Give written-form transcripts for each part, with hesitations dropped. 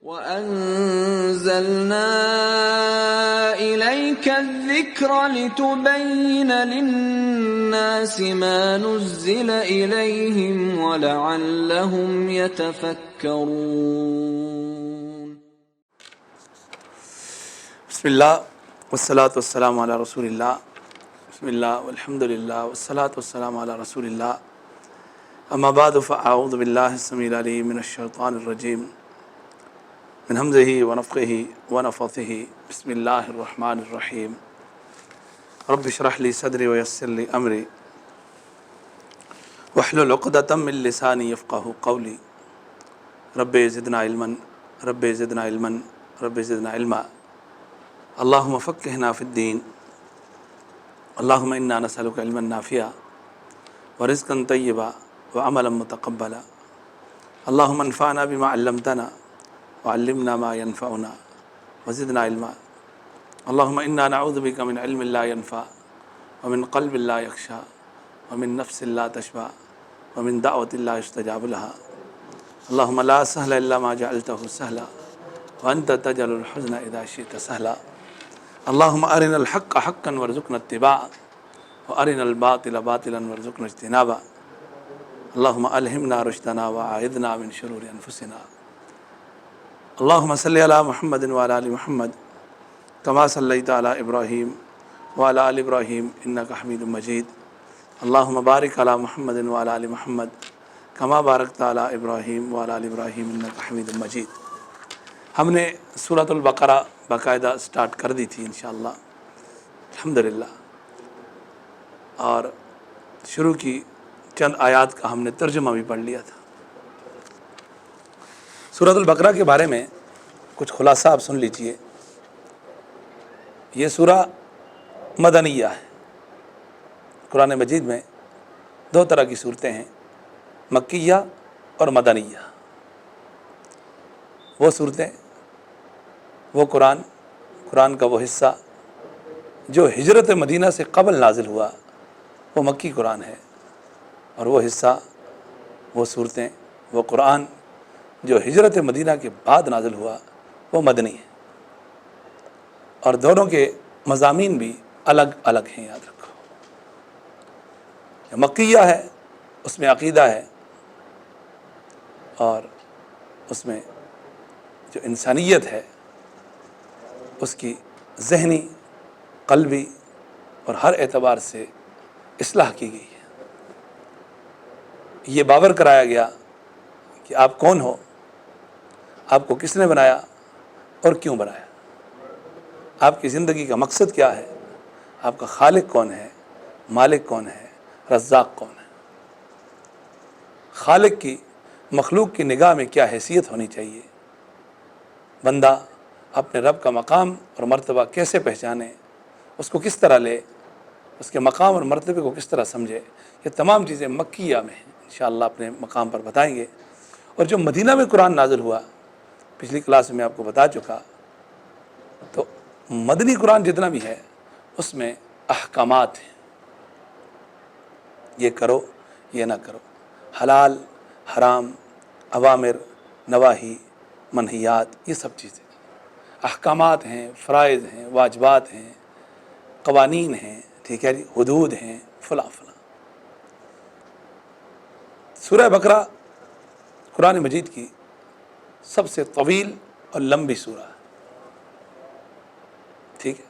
وَأَنزَلْنَا إِلَيْكَ الذِّكْرَ لِتُبَيِّنَ لِلنَّاسِ مَا نُزِّلَ إِلَيْهِمْ وَلَعَلَّهُمْ يَتَفَكَّرُونَ. بسم اللہ والصلاة والسلام علی رسول اللہ. بسم اللہ والحمد للہ والصلاة والسلام علی رسول اللہ. اما بعد فاعوذ باللہ السمیع العلیم من الشیطان الرجیم من ہمزہ ونفخہ ونفثہ. بسم اللہ الرحمن الرحیم. رب اشرح لی صدری ویسر لی امری واحلل عقدۃ من لسانی یفقہوا قولی. رب زدنا علما رب زدنا علما رب زدنا علما. اللہم فقہنا فی الدین. اللہم انا نسألک علما نافعا ورزقا طیبا وعملا متقبلا. اللہم انفعنا بما علمتنا وعلمنا ما ينفعنا وزدنا علما. اللہم انا نعوذ بک من علم لا ينفع ومن قلب لا يخشع ومن نفس لا تشبع ومن دعوة لا يستجاب لها. اللہم لا سهل الا ما جعلته سهلا وانت تجعل الحزن اذا شئت سهلا. اللہم ارنا الحق حقا وارزقنا اتباعه وارنا الباطل باطلا وارزقنا اجتنابه. اللہم الہمنا رشدنا وعائذنا من شرور انفسنا. اللہم صلی علی محمد وعلی آل محمد کما صلیت علی ابراہیم وعلی آل ابراہیم انک حمید مجید. اللہم بارک علی محمد وعلی آل محمد کما بارکت علی ابراہیم وعلی آل ابراہیم انک حمید مجید. ہم نے سورۃ البقرہ باقاعدہ سٹارٹ کر دی تھی انشاءاللہ الحمدللہ، اور شروع کی چند آیات کا ہم نے ترجمہ بھی پڑھ لیا تھا. سورۃ البقرہ کے بارے میں کچھ خلاصہ آپ سن لیجئے. یہ سورہ مدنیہ ہے. قرآن مجید میں دو طرح کی صورتیں ہیں، مکیہ اور مدنیہ. وہ صورتیں، وہ قرآن کا وہ حصہ جو ہجرت مدینہ سے قبل نازل ہوا وہ مکی قرآن ہے، اور وہ حصہ، وہ صورتیں، وہ قرآن جو ہجرت مدینہ کے بعد نازل ہوا وہ مدنی ہے. اور دونوں کے مضامین بھی الگ الگ ہیں، یاد رکھو. جو مکیہ ہے اس میں عقیدہ ہے، اور اس میں جو انسانیت ہے اس کی ذہنی، قلبی اور ہر اعتبار سے اصلاح کی گئی ہے. یہ باور کرایا گیا کہ آپ کون ہو، آپ کو کس نے بنایا اور کیوں بنایا، آپ کی زندگی کا مقصد کیا ہے، آپ کا خالق کون ہے، مالک کون ہے، رزاق کون ہے. خالق کی مخلوق کی نگاہ میں کیا حیثیت ہونی چاہیے، بندہ اپنے رب کا مقام اور مرتبہ کیسے پہچانے، اس کو کس طرح لے، اس کے مقام اور مرتبے کو کس طرح سمجھے، یہ تمام چیزیں مکیہ میں ہیں. انشاءاللہ اپنے مقام پر بتائیں گے. اور جو مدینہ میں قرآن نازل ہوا، پچھلی کلاس میں آپ کو بتا چکا، تو مدنی قرآن جتنا بھی ہے اس میں احکامات ہیں. یہ کرو، یہ نہ کرو، حلال حرام، اوامر نواہی، منہیات، یہ سب چیزیں احکامات ہیں، فرائض ہیں، واجبات ہیں، قوانین ہیں، ٹھیک ہے جی، حدود ہیں، فلاں فلاں. سورہ بقرہ قرآن مجید کی سب سے طویل اور لمبی سورہ ہے. ٹھیک ہے،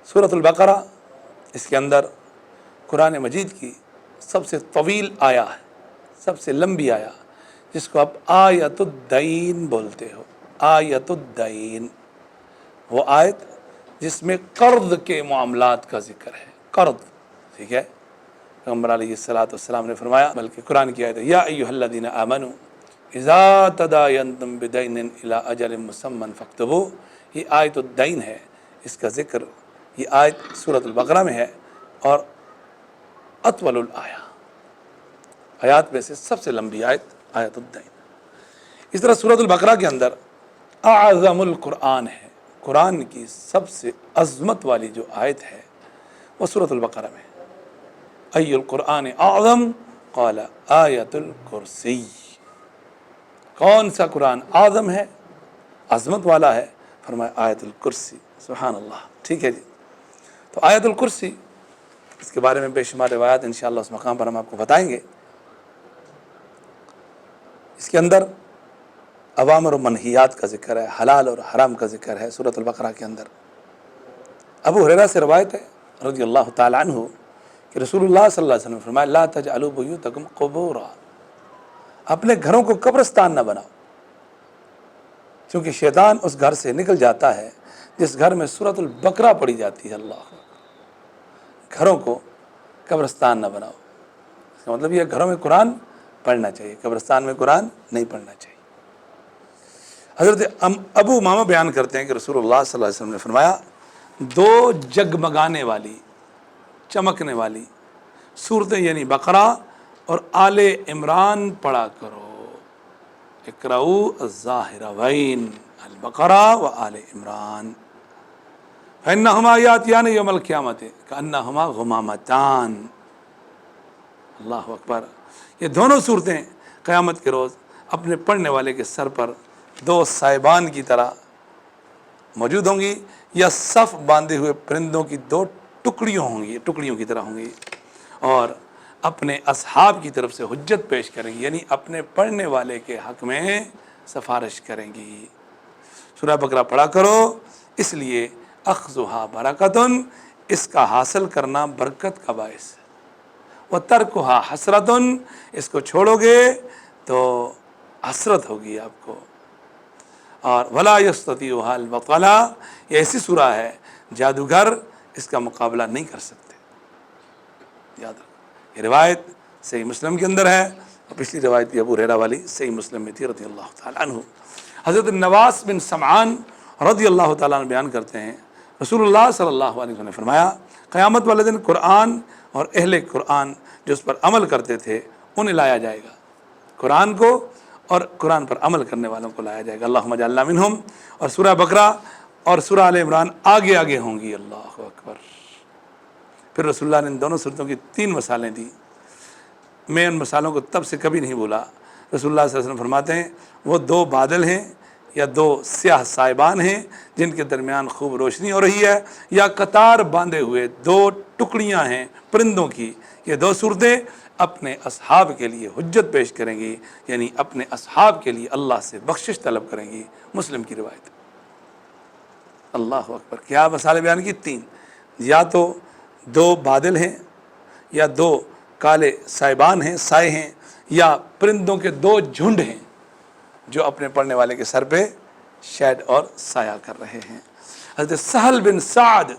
سورۃ البقرہ اس کے اندر قرآن مجید کی سب سے طویل آیا ہے، سب سے لمبی آیا، جس کو آپ آیت الدین بولتے ہو. آیت الدین، وہ آیت جس میں قرض کے معاملات کا ذکر ہے. قرض، ٹھیک ہے. پیغمبر علیہ الصلوۃ والسلام نے فرمایا، بلکہ قرآن کی آیت ہے، یا ایھا الذین آمنوا اذا تداینتم بدین الی اجل مسمی فاکتبوہ. یہ آیت الدین ہے، اس کا ذکر یہ آیت سورۃ البقرہ میں ہے، اور اطول الآیہ، آیات میں سے سب سے لمبی آیت آیت الدین. اس طرح سورۃ البقرہ کے اندر اعظم القرآن ہے، قرآن کی سب سے عظمت والی جو آیت ہے وہ سورۃ البقرہ میں ہے. ای القرآن اعظم قال آیت الکرسی. کون سا قرآن اعظم ہے، عظمت والا ہے؟ فرمایا آیت الکرسی۔ سبحان اللہ۔ ٹھیک ہے جی، تو آیت الکرسی، اس کے بارے میں بے شمار روایات انشاءاللہ اس مقام پر ہم آپ کو بتائیں گے۔ اس کے اندر اوامر و منہیات کا ذکر ہے، حلال اور حرام کا ذکر ہے سورۃ البقرہ کے اندر۔ ابو ہریرہ سے روایت ہے رضی اللہ تعالی عنہ کہ رسول اللہ صلی اللہ علیہ وسلم نے فرمایا لا تجعلوا بیوتکم قبورا، اپنے گھروں کو قبرستان نہ بناؤ، کیونکہ شیطان اس گھر سے نکل جاتا ہے جس گھر میں سورۃ البقرہ پڑھی جاتی ہے۔ اللہ، گھروں کو قبرستان نہ بناؤ، اس کا مطلب یہ گھروں میں قرآن پڑھنا چاہیے، قبرستان میں قرآن نہیں پڑھنا چاہیے۔ حضرت ابو امامہ بیان کرتے ہیں کہ رسول اللہ صلی اللہ علیہ وسلم نے فرمایا دو جگمگانے والی، چمکنے والی صورتیں یعنی بقرہ اور آل عمران پڑھا کرو۔ اقرؤوا الظاہرین البقرہ و آل عمران فإنہما یاتیان یوم القیامۃ کأنہما غمامتان۔ اللہ اکبر، یہ دونوں صورتیں قیامت کے روز اپنے پڑھنے والے کے سر پر دو سائبان کی طرح موجود ہوں گی، یا صف باندھے ہوئے پرندوں کی دو ٹکڑیوں کی طرح ہوں گی، اور اپنے اصحاب کی طرف سے حجت پیش کریں گی، یعنی اپنے پڑھنے والے کے حق میں سفارش کریں گی۔ سورہ بقرہ پڑھا کرو، اس لیے اخذھا برکتن، اس کا حاصل کرنا برکت کا باعث ہے، وترکھا حسرتن، اس کو چھوڑو گے تو حسرت ہوگی آپ کو، اور ولا یستطیعها البطلہ، یہ ایسی سورہ ہے جادوگر اس کا مقابلہ نہیں کر سکتے۔ یاد رکھو، یہ روایت صحیح مسلم کے اندر ہے، اور پچھلی روایت بھی ابو ہریرہ والی صحیح مسلم میں تھی رضی اللہ تعالی عنہ۔ حضرت نواس بن سمعان رضی اللہ تعالیٰ عنہ بیان کرتے ہیں رسول اللہ صلی اللہ علیہ وسلم نے فرمایا قیامت والے دن قرآن اور اہل قرآن جو اس پر عمل کرتے تھے انہیں لایا جائے گا، قرآن کو اور قرآن پر عمل کرنے والوں کو لایا جائے گا، اللہم اجعلنا منہم، اور سورہ بقرہ اور سورہ آل عمران آگے آگے ہوں گی۔ اللہ اکبر۔ پھر رسول اللہ نے ان دونوں صورتوں کی 3 مثالیں دی، میں ان مثالوں کو تب سے کبھی نہیں بولا۔ رسول اللہ صلی اللہ علیہ وسلم فرماتے ہیں وہ 2 بادل ہیں یا 2 سیاہ سائبان ہیں جن کے درمیان خوب روشنی ہو رہی ہے، یا قطار باندھے ہوئے 2 ٹکڑیاں ہیں پرندوں کی، یہ 2 صورتیں اپنے اصحاب کے لیے حجت پیش کریں گی، یعنی اپنے اصحاب کے لیے اللہ سے بخشش طلب کریں گی۔ مسلم کی روایت۔ اللہ اکبر، کیا مثالیں بیان کی؟ 3، یا تو 2 بادل ہیں، یا 2 کالے سائبان ہیں، سائے ہیں، یا پرندوں کے 2 جھنڈ ہیں جو اپنے پڑھنے والے کے سر پہ شیڈ اور سایہ کر رہے ہیں۔ حضرت سہل بن سعد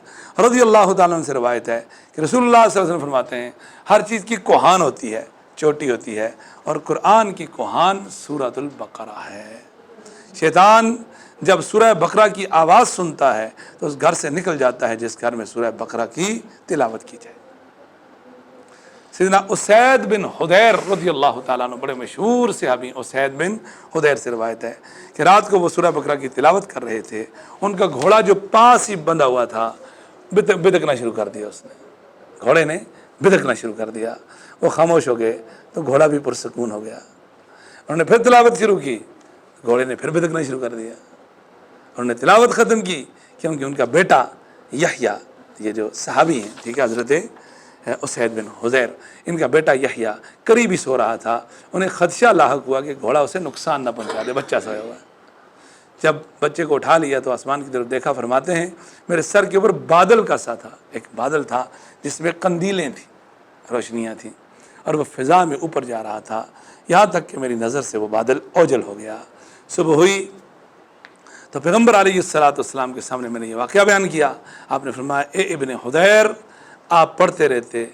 رضی اللہ تعالیٰ عنہ سے روایت ہے کہ رسول اللہ صلی اللہ علیہ وسلم فرماتے ہیں ہر چیز کی کوہان ہوتی ہے، چوٹی ہوتی ہے، اور قرآن کی کوہان سورۃ البقرہ ہے۔ شیطان جب سورہ بقرہ کی آواز سنتا ہے تو اس گھر سے نکل جاتا ہے جس گھر میں سورہ بقرہ کی تلاوت کی جائے۔ سیدنا اسید بن حضیر رضی اللہ تعالیٰ عنہ، بڑے مشہور صحابی اسید بن حضیر سے روایت ہے کہ رات کو وہ سورہ بقرہ کی تلاوت کر رہے تھے، ان کا گھوڑا جو پاس ہی بندھا ہوا تھا بدکنا شروع کر دیا، اس نے، گھوڑے نے بدکنا شروع کر دیا، وہ خاموش ہو گئے تو گھوڑا بھی پرسکون ہو گیا۔ انہوں نے پھر تلاوت شروع کی، گھوڑے نے پھر بدکنا شروع کر دیا۔ انہوں نے تلاوت ختم کی کیونکہ ان کا بیٹا یحییٰ، یہ جو صحابی ہیں، ٹھیک ہے، حضرت اسید بن حضیر، ان کا بیٹا یحییٰ قریب ہی سو رہا تھا، انہیں خدشہ لاحق ہوا کہ گھوڑا اسے نقصان نہ پہنچا دے، بچہ سویا ہوا ہے۔ جب بچے کو اٹھا لیا تو آسمان کی طرف دیکھا، فرماتے ہیں میرے سر کے اوپر بادل کا سا تھا، ایک بادل تھا جس میں قندیلیں تھیں، روشنیاں تھیں، اور وہ فضا میں اوپر جا رہا تھا، یہاں تک کہ میری نظر سے وہ بادل اوجھل ہو گیا۔ صبح ہوئی تو پیغمبر علیہ الصلوۃ والسلام کے سامنے میں نے یہ واقعہ بیان کیا۔ آپ نے فرمایا اے ابن حضیر آپ پڑھتے رہتے،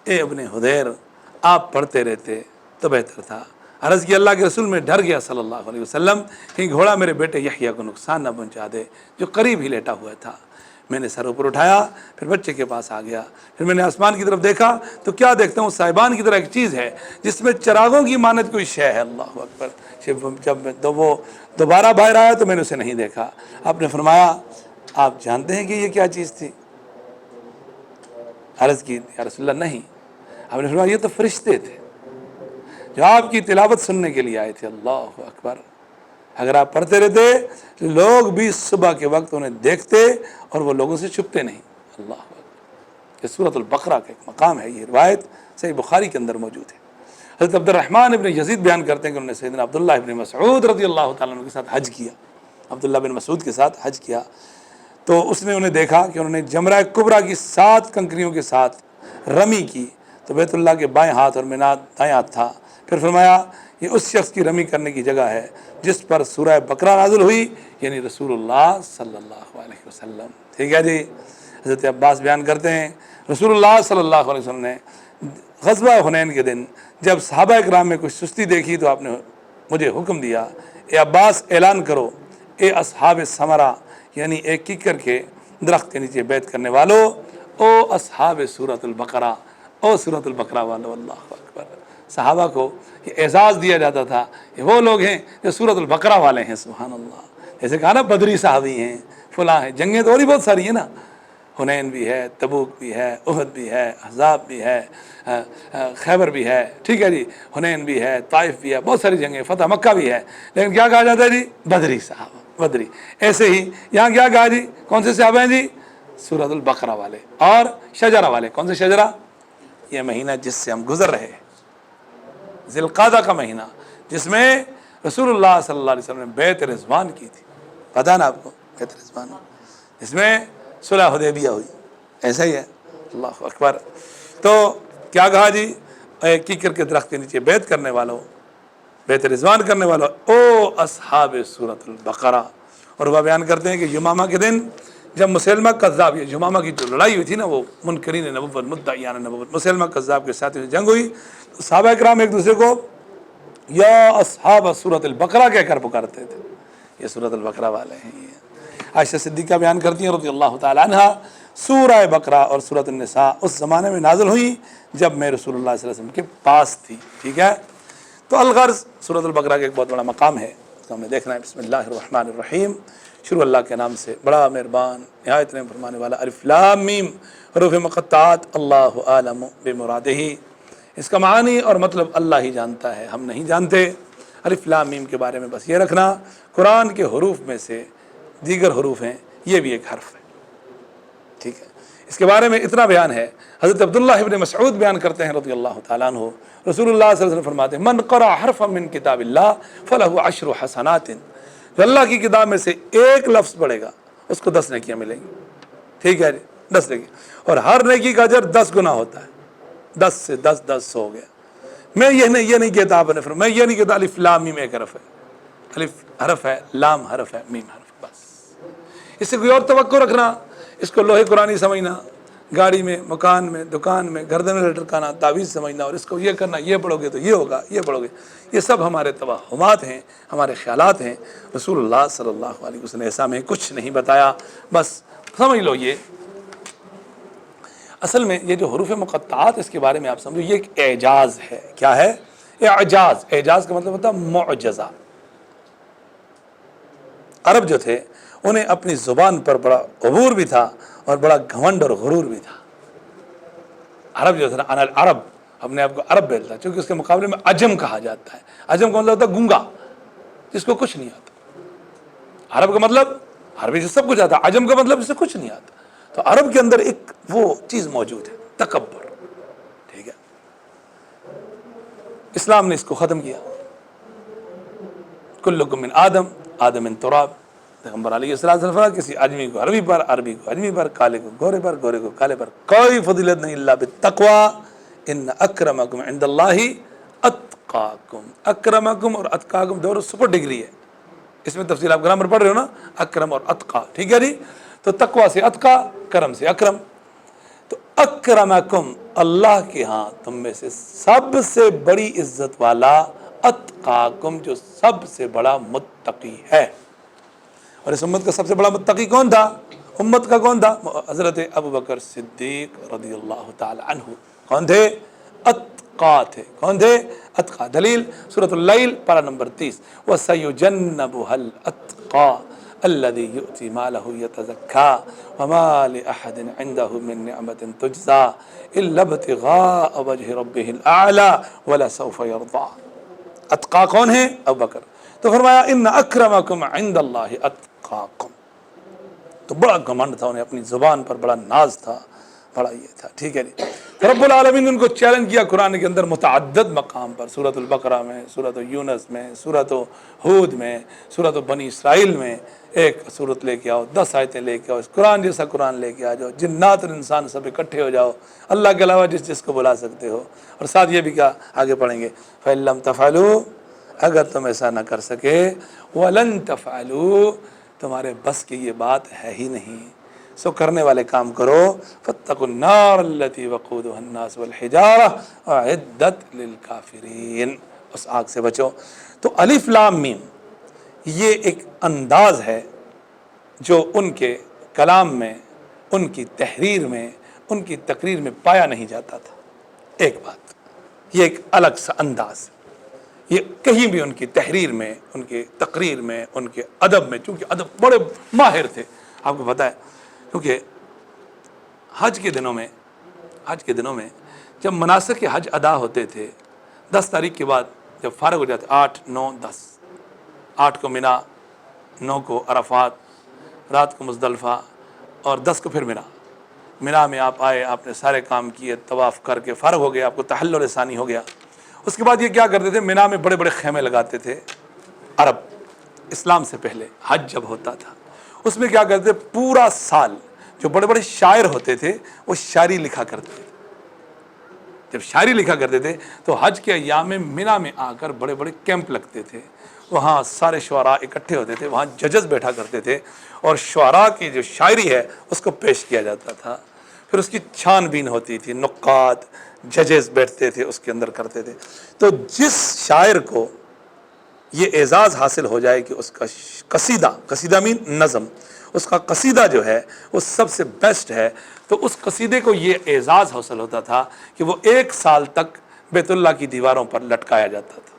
اے ابن حضیر آپ پڑھتے رہتے تو بہتر تھا۔ عرض کی اللہ کے رسول میں ڈر گیا صلی اللہ علیہ وسلم کہ گھوڑا میرے بیٹے یحییٰ کو نقصان نہ پہنچا دے جو قریب ہی لیٹا ہوا تھا۔ میں نے سر اوپر اٹھایا، پھر بچے کے پاس آ گیا، پھر میں نے آسمان کی طرف دیکھا تو کیا دیکھتا ہوں، صاحبان کی طرح ایک چیز ہے جس میں چراغوں کی مانند کوئی شے ہے۔ اللہ اکبر۔ جب وہ دوبارہ باہر آیا تو میں نے اسے نہیں دیکھا۔ آپ نے فرمایا آپ جانتے ہیں کہ یہ کیا چیز تھی؟ عرض کی یا رسول اللہ نہیں۔ آپ نے فرمایا یہ تو فرشتے تھے جو آپ کی تلاوت سننے کے لیے آئے تھے۔ اللہ اکبر۔ اگر آپ پڑھتے رہتے لوگ بھی صبح کے وقت انہیں دیکھتے اور وہ لوگوں سے چھپتے نہیں. اللہ اکبر. یہ سورۃ البقرہ کا ایک مقام ہے. یہ روایت صحیح بخاری کے اندر موجود ہے. حضرت عبد الرحمن ابن یزید بیان کرتے ہیں کہ انہوں نے سیدنا عبداللہ ابن مسعود رضی اللہ تعالیٰ عنہ کے ساتھ حج کیا. عبداللہ بن مسعود کے ساتھ حج کیا تو اس نے انہیں دیکھا کہ انہوں نے جمرہ کبریٰ کی 7 کنکریوں کے ساتھ رمی کی تو بیت اللہ کے بائیں ہاتھ اور مینات دائیں ہاتھ تھا. پھر فرمایا یہ اس شخص کی رمی کرنے کی جگہ ہے جس پر سورہ بقرہ نازل ہوئی یعنی رسول اللہ صلی اللہ علیہ وسلم. ٹھیک ہے جی. حضرت عباس بیان کرتے ہیں رسول اللہ صلی اللہ علیہ وسلم نے غزوہ حنین کے دن جب صحابہ اکرام میں کچھ سستی دیکھی تو آپ نے مجھے حکم دیا اے عباس اعلان کرو اے اصحاب ثمرہ یعنی ایک کیکر کے درخت کے نیچے بیعت کرنے والو او اصحاب سورۃ البقرہ او سورۃ البقرہ والو. اللہ اکبر. صحابہ کو یہ اعزاز دیا جاتا تھا کہ وہ لوگ ہیں جو سورۃ البقرہ والے ہیں. سبحان اللہ. جیسے کہا نا بدری صحابی ہیں فلاں ہیں. جنگیں تو اور ہی بہت ساری ہیں نا. حنین بھی ہے, تبوک بھی ہے, احد بھی ہے, احزاب بھی ہے, خیبر بھی ہے. ٹھیک ہے جی. حنین بھی ہے, طائف بھی ہے, بہت ساری جنگیں, فتح مکہ بھی ہے. لیکن کیا کہا جاتا ہے جی؟ بدری صحابہ, بدری. ایسے ہی یہاں کیا کہا جی؟ کون سے صحابہ ہیں جی؟ سورۃ البقرہ والے. اور شجرہ والے. کون سے شجرہ؟ یہ مہینہ جس سے ہم گزر رہے ہیں, ذی القعدہ کا مہینہ, جس میں رسول اللہ صلی اللہ علیہ وسلم نے بیعت رضوان کی تھی. پتہ نا آپ کو بیعت رضوان, جس میں صلح حدیبیہ ہوئی. ایسا ہی ہے. اللہ اکبر. تو کیا کہا جی؟ ایک کیکر کے درخت کے نیچے بیعت کرنے والوں, بیعت رضوان کرنے والوں, او اصحاب سورۃ البقرہ. اور وہ بیان کرتے ہیں کہ یمامہ کے دن جب مسلمہ کذاب, یہ یمامہ کی جو لڑائی ہوئی تھی نا, وہ منکرین نبوت مدعیان نبوت, مسلمہ کذاب کے ساتھ جنگ ہوئی, تو صحابہ اکرام ایک دوسرے کو یا اصحاب سورۃ البقرہ کہہ کر پکارتے تھے. یہ سورۃ البقرہ والے ہیں. یہ عائشہ صدیقہ بیان کرتی ہیں رضی اللہ تعالی عنہ سورہ بقرہ اور سورۃ النساء اس زمانے میں نازل ہوئی جب میں رسول اللہ صلی اللہ علیہ وسلم کے پاس تھی. ٹھیک ہے. تو الغرض سورۃ البقرہ کا ایک بہت بڑا مقام ہے, اس کو ہمیں دیکھنا ہے. بسم اللہ الرحمن الرحیم. شروع اللہ کے نام سے بڑا مہربان نہایت رحم فرمانے والا. الف لام میم حروف مقطعات. اللہ عالم بمرادہ. اس کا معنی اور مطلب اللہ ہی جانتا ہے, ہم نہیں جانتے. الف لام میم کے بارے میں بس یہ رکھنا قرآن کے حروف میں سے دیگر حروف ہیں, یہ بھی ایک حرف ہے. ٹھیک ہے. اس کے بارے میں اتنا بیان ہے. حضرت عبداللہ ابن مسعود بیان کرتے ہیں رضی اللہ تعالیٰ عنہ رسول اللہ صلی اللہ علیہ وسلم فرماتے ہیں من قرأ حرفا من کتاب اللہ فلہ 10 حسنات. جو اللہ کی کتاب میں سے ایک لفظ پڑھے گا اس کو 10 نیکیاں ملیں گی. ٹھیک ہے جی, 10 نیکی, اور ہر نیکی کا اجر 10 گنا ہوتا ہے. 10 سے 10 10 ہو گیا. میں یہ نہیں کہتا آپ نے فرمایا, میں یہ نہیں کہتا الف لام میم ایک حرف ہے. الف حرف ہے, لام حرف ہے, میم حرف. اس سے کوئی اور توقع رکھنا, اس کو لوہے قرآنی سمجھنا, گاڑی میں, مکان میں, دکان میں, گردن میں لٹکانا, تعویذ سمجھنا, اور اس کو یہ کرنا, یہ پڑھو گے تو یہ ہوگا, یہ پڑھو گے, یہ سب ہمارے توہمات ہیں, ہمارے خیالات ہیں. رسول اللہ صلی اللہ علیہ وسلم نے ایسا میں کچھ نہیں بتایا. بس سمجھ لو, یہ اصل میں یہ جو حروف مقطعات اس کے بارے میں آپ سمجھو, یہ ایک اعجاز ہے. کیا ہے؟ اعجاز. اعجاز کا مطلب ہوتا ہے معجزہ. عرب جو تھے انہیں اپنی زبان پر بڑا عبور بھی تھا اور بڑا گھمنڈ اور غرور بھی تھا. عرب جو تھا نا, عرب اپنے آپ کو عرب بولتا ہے, چونکہ اس کے مقابلے میں عجم کہا جاتا ہے. عجم کا مطلب ہوتا ہے گونگا, جس کو کچھ نہیں آتا. عرب کا مطلب عربی سے سب کچھ آتا, عجم کا مطلب اس سے کچھ نہیں آتا. تو عرب کے اندر ایک وہ چیز موجود ہے, تکبر. ٹھیک ہے. اسلام نے اس کو ختم کیا. کلکم من آدم, آدم من تراب. پیغمبر علیہ السلام کسی آدمی کو عربی پر, عربی کو آدمی پر, کالے کو گورے پر, گورے کو کالے پر, کوئی فضیلت نہیں الا بالتقوی. ان اکرمکم عند اللہ اتقاکم. اکرمکم اور اتقاکم دونوں سپر ڈگری ہے. اس میں تفصیل آپ گرامر پڑھ رہے ہو نا, اکرم اور اتقا. ٹھیک ہے جی. تو تقوی سے اتقا, کرم سے اکرم. تو اکرمکم اللہ کے ہاں تم میں سے سب سے بڑی عزت والا, اتقاکم جو سب سے بڑا متقی ہے. اور اس امت کا سب سے بڑا متقی کون تھا؟ امت کا کون تھا؟ حضرت ابو بکر صدیق رضی اللہ تعالی عنہ. کون تھے؟ اتقا تھے. کون تھے؟ اتقا. دلیل سورۃ اللیل پارہ نمبر 30. وَسَيُجَنَّبُهَا الْأَتْقَى الَّذِي يُؤْتِي مَالَهُ يَتَزَكَّى وَمَا لِأَحَدٍ عِندَهُ مِن نِّعْمَةٍ تُجْزَى إِلَّا ابْتِغَاءَ وَجْهِ رَبِّهِ الْأَعْلَى وَلَسَوْفَ يَرْضَىٰ. اتقا کون ہے؟ ابو بکر. تو فرمایا ان اکرمکم عند اللہ اتقاکم. تو بڑا گھمنڈ تھا انہیں، اپنی زبان پر بڑا ناز تھا، بڑا یہ تھا. ٹھیک ہے جی. رب العالمین نے ان کو چیلنج کیا قرآن کے اندر متعدد مقام پر، سورۃ البقرہ میں، سورۃ یونس میں، سورۃ ہود میں، سورۃ بنی اسرائیل میں. ایک سورت لے کے آؤ، 10 آیتیں لے کے آؤ، اس قرآن جیسا قرآن لے کے آ جاؤ، جنات اور انسان سب اکٹھے ہو جاؤ، اللہ کے علاوہ جس کو بلا سکتے ہو. اور ساتھ یہ بھی کیا آگے پڑھیں گے، فَإِن لَّمْ تَفْعَلُوا، اگر تم ایسا نہ کر سکے، وَلَن تَفْعَلُوا، تمہارے بس کی یہ بات ہے ہی نہیں، سو کرنے والے کام کرو. فَاتَّقُوا النَّارَ الَّتِي وَقُودُهَا النَّاسُ وَالْحِجَارَةُ أُعِدَّتْ لِلْكَافِرِينَ. اس آگ سے بچو. تو الف لام میم یہ ایک انداز ہے جو ان کے کلام میں، ان کی تحریر میں، ان کی تقریر میں پایا نہیں جاتا تھا. ایک بات، یہ ایک الگ سا انداز، یہ کہیں بھی ان کی تحریر میں، ان کی تقریر میں، ان کے ادب میں، چونکہ ادب بڑے ماہر تھے آپ کو پتہ ہے. کیونکہ حج کے دنوں میں جب مناسک حج ادا ہوتے تھے، 10 تاریخ کے بعد جب فارغ ہو جاتے، 8، 9، 10، 8 کو منا، 9 کو عرفات، رات کو مزدلفہ، اور 10 کو پھر منا میں آپ آئے، آپ نے سارے کام کیے، طواف کر کے فارغ ہو گئے، آپ کو تحلل ثانی ہو گیا. اس کے بعد یہ کیا کرتے تھے، منا میں بڑے بڑے خیمے لگاتے تھے. عرب اسلام سے پہلے حج جب ہوتا تھا، اس میں کیا کرتے تھے، پورا سال جو بڑے بڑے شاعر ہوتے تھے وہ شاعری لکھا کرتے تھے. جب شاعری لکھا کرتے تھے تو حج کے ایام میں منا میں آ کر بڑے بڑے کیمپ لگتے تھے، وہاں سارے شعراء اکٹھے ہوتے تھے، وہاں ججز بیٹھا کرتے تھے، اور شعراء کی جو شاعری ہے اس کو پیش کیا جاتا تھا. پھر اس کی چھان بین ہوتی تھی، نقاد ججز بیٹھتے تھے، اس کے اندر کرتے تھے. تو جس شاعر کو یہ اعزاز حاصل ہو جائے کہ اس کا قصیدہ مین نظم، اس کا قصیدہ جو ہے وہ سب سے بیسٹ ہے، تو اس قصیدے کو یہ اعزاز حاصل ہوتا تھا کہ وہ 1 سال تک بیت اللہ کی دیواروں پر لٹکایا جاتا تھا.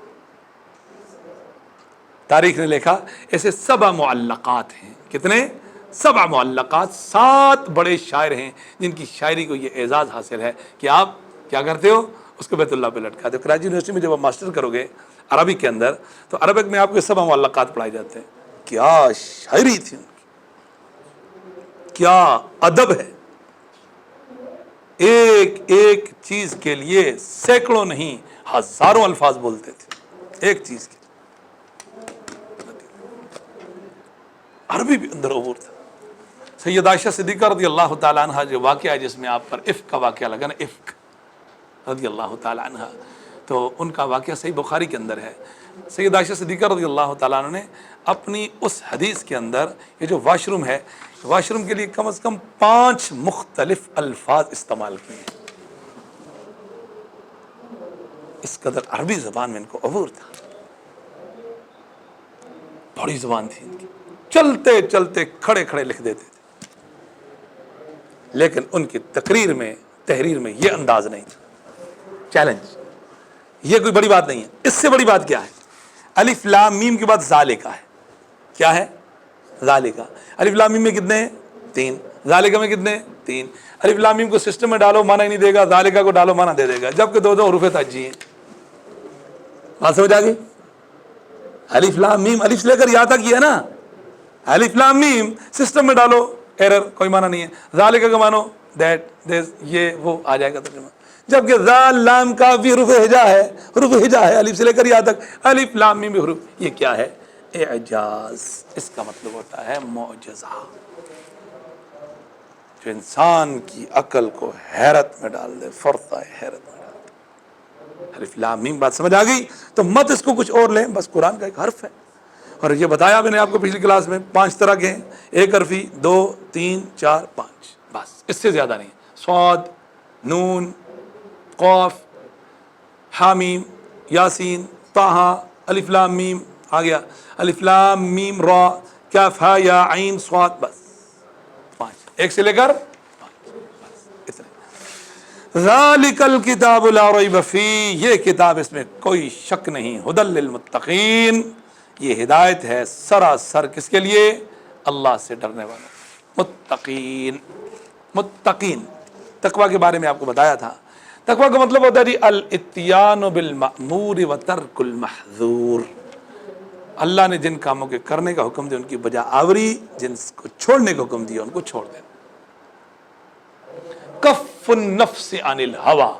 تاریخ نے لکھا ایسے 7 معلقات ہیں. کتنے؟ 7 معلقات. 7 بڑے شاعر ہیں جن کی شاعری کو یہ اعزاز حاصل ہے کہ آپ کیا کرتے ہو، اس کو بیت اللہ پہ لٹکاتے ہو. کراچی یونیورسٹی میں جب آپ ماسٹر کرو گے عربی کے اندر، تو عربک میں آپ کو 7 معلقات پڑھائے جاتے ہیں. کیا شاعری تھی ان کی، کیا ادب ہے. ایک ایک چیز کے لیے سینکڑوں نہیں ہزاروں الفاظ بولتے تھے ایک چیز کے. عربی بھی اندر عبور تھا. سید عائشہ صدیقہ رضی اللہ تعالیٰ عنہ جو واقعہ ہے جس میں آپ پر افک کا واقعہ لگا نا، افک رضی اللہ تعالیٰ عنہ، تو ان کا واقعہ صحیح بخاری کے اندر ہے. سید عائشہ صدیقہ رضی اللہ تعالیٰ عنہ نے اپنی اس حدیث کے اندر یہ جو واش روم ہے، واش روم کے لیے کم از کم 5 مختلف الفاظ استعمال کیے ہیں. اس قدر عربی زبان میں ان کو عبور تھا، بڑی زبان تھی ان کی، چلتے چلتے کھڑے کھڑے لکھ دیتے تھے. لیکن ان کی تقریر میں، تحریر میں یہ انداز نہیں تھا. چیلنج، یہ کوئی بڑی بات نہیں ہے. اس سے بڑی بات کیا ہے، الف لام میم کے بعد ذالکہ ہے. کیا ہے؟ ذالکہ. الف لام میم میں کتنے ہیں؟ 3. ذالکہ میں کتنے ہیں؟ 3. الف لام میم کو سسٹم میں ڈالو معنی ہی نہیں دے گا، ذالکہ کو ڈالو معنی دے دے گا، جبکہ 2 حروف تہجی ہیں. بات سمجھ آ گئی؟ الف لام میم، الف سے لے کر یہاں تک یہ ہے نا، الف لام میم سسٹم میں ڈالو، ایرر، کوئی معنی نہیں ہے. ذالکہ کا مانو دیٹ، دس، یہ وہ آ جائے گا ترجمہ. جبکہ ذال لام کا بھی حروف ہجا ہے، حروف ہجا ہے الف سے لے کر یہاں تک، الف لام میم بھی حروف. یہ کیا ہے؟ اعجاز. اس کا مطلب ہوتا ہے معجزہ، جو انسان کی عقل کو حیرت میں ڈال دے، فرطہ حیرت میں ڈال دے. الف لام میم بات سمجھ آ گئی؟ تو مت اس کو کچھ اور لیں، بس قرآن کا ایک حرف ہے. اور یہ بتایا میں نے آپ کو پچھلی کلاس میں 5 طرح کے ہیں، 1 حرفی، 2، 3، 4، 5، بس اس سے زیادہ نہیں. صاد، نون، قاف، حامیم، یاسین، طٰہٰ، الف لام میم آ گیا، الف لام میم را، کاف ہا یا عین صاد، بس 5، 1 سے لے کر 5، بس اتنے. ذالک الکتاب لا ریب فیہ، یہ کتاب اس میں کوئی شک نہیں، ھدی للمتقین، یہ ہدایت ہے سراسر کس کے لیے؟ اللہ سے ڈرنے والوں. متقین، متقین، تقوی کے بارے میں آپ کو بتایا تھا. تقوی کا مطلب ہوتا ہے جی الاتیان بالمأمور و ترک المحظور، اللہ نے جن کاموں کے کرنے کا حکم دیا ان کی بجا آوری، جن کو چھوڑنے کا حکم دیا ان کو چھوڑ دینا۔ کف النفس عن الہوا،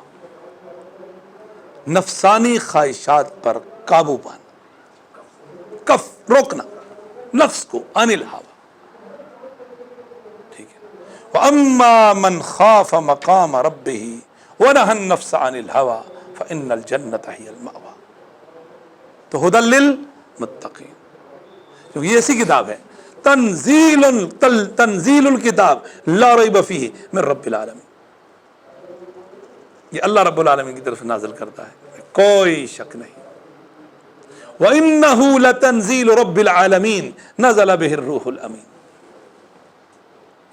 نفسانی خواہشات پر قابو پانا، کف روکنا نفس کو، عن الہوا، ٹھیک ہے۔ وَأَمَّا مَنْ خَافَ مَقَامَ رَبِّهِ وَنَهَى النَّفْسَ عَنِ الْهَوَىٰ فَإِنَّ الْجَنَّةَ هِيَ الْمَأْوَىٰ۔ تو ہدی للمتقین، کیونکہ یہ ایسی کتاب ہے، تنزیل الکتاب لا ریب فیہ من رب العالمین، یہ اللہ رب العالمین کی طرف نازل کرتا ہے، کوئی شک نہیں۔ وَإِنَّهُ لَتَنزِيلُ رَبِّ الْعَالَمِينَ نَزَلَ بِهِ الرُّوحُ الْأَمِينُ،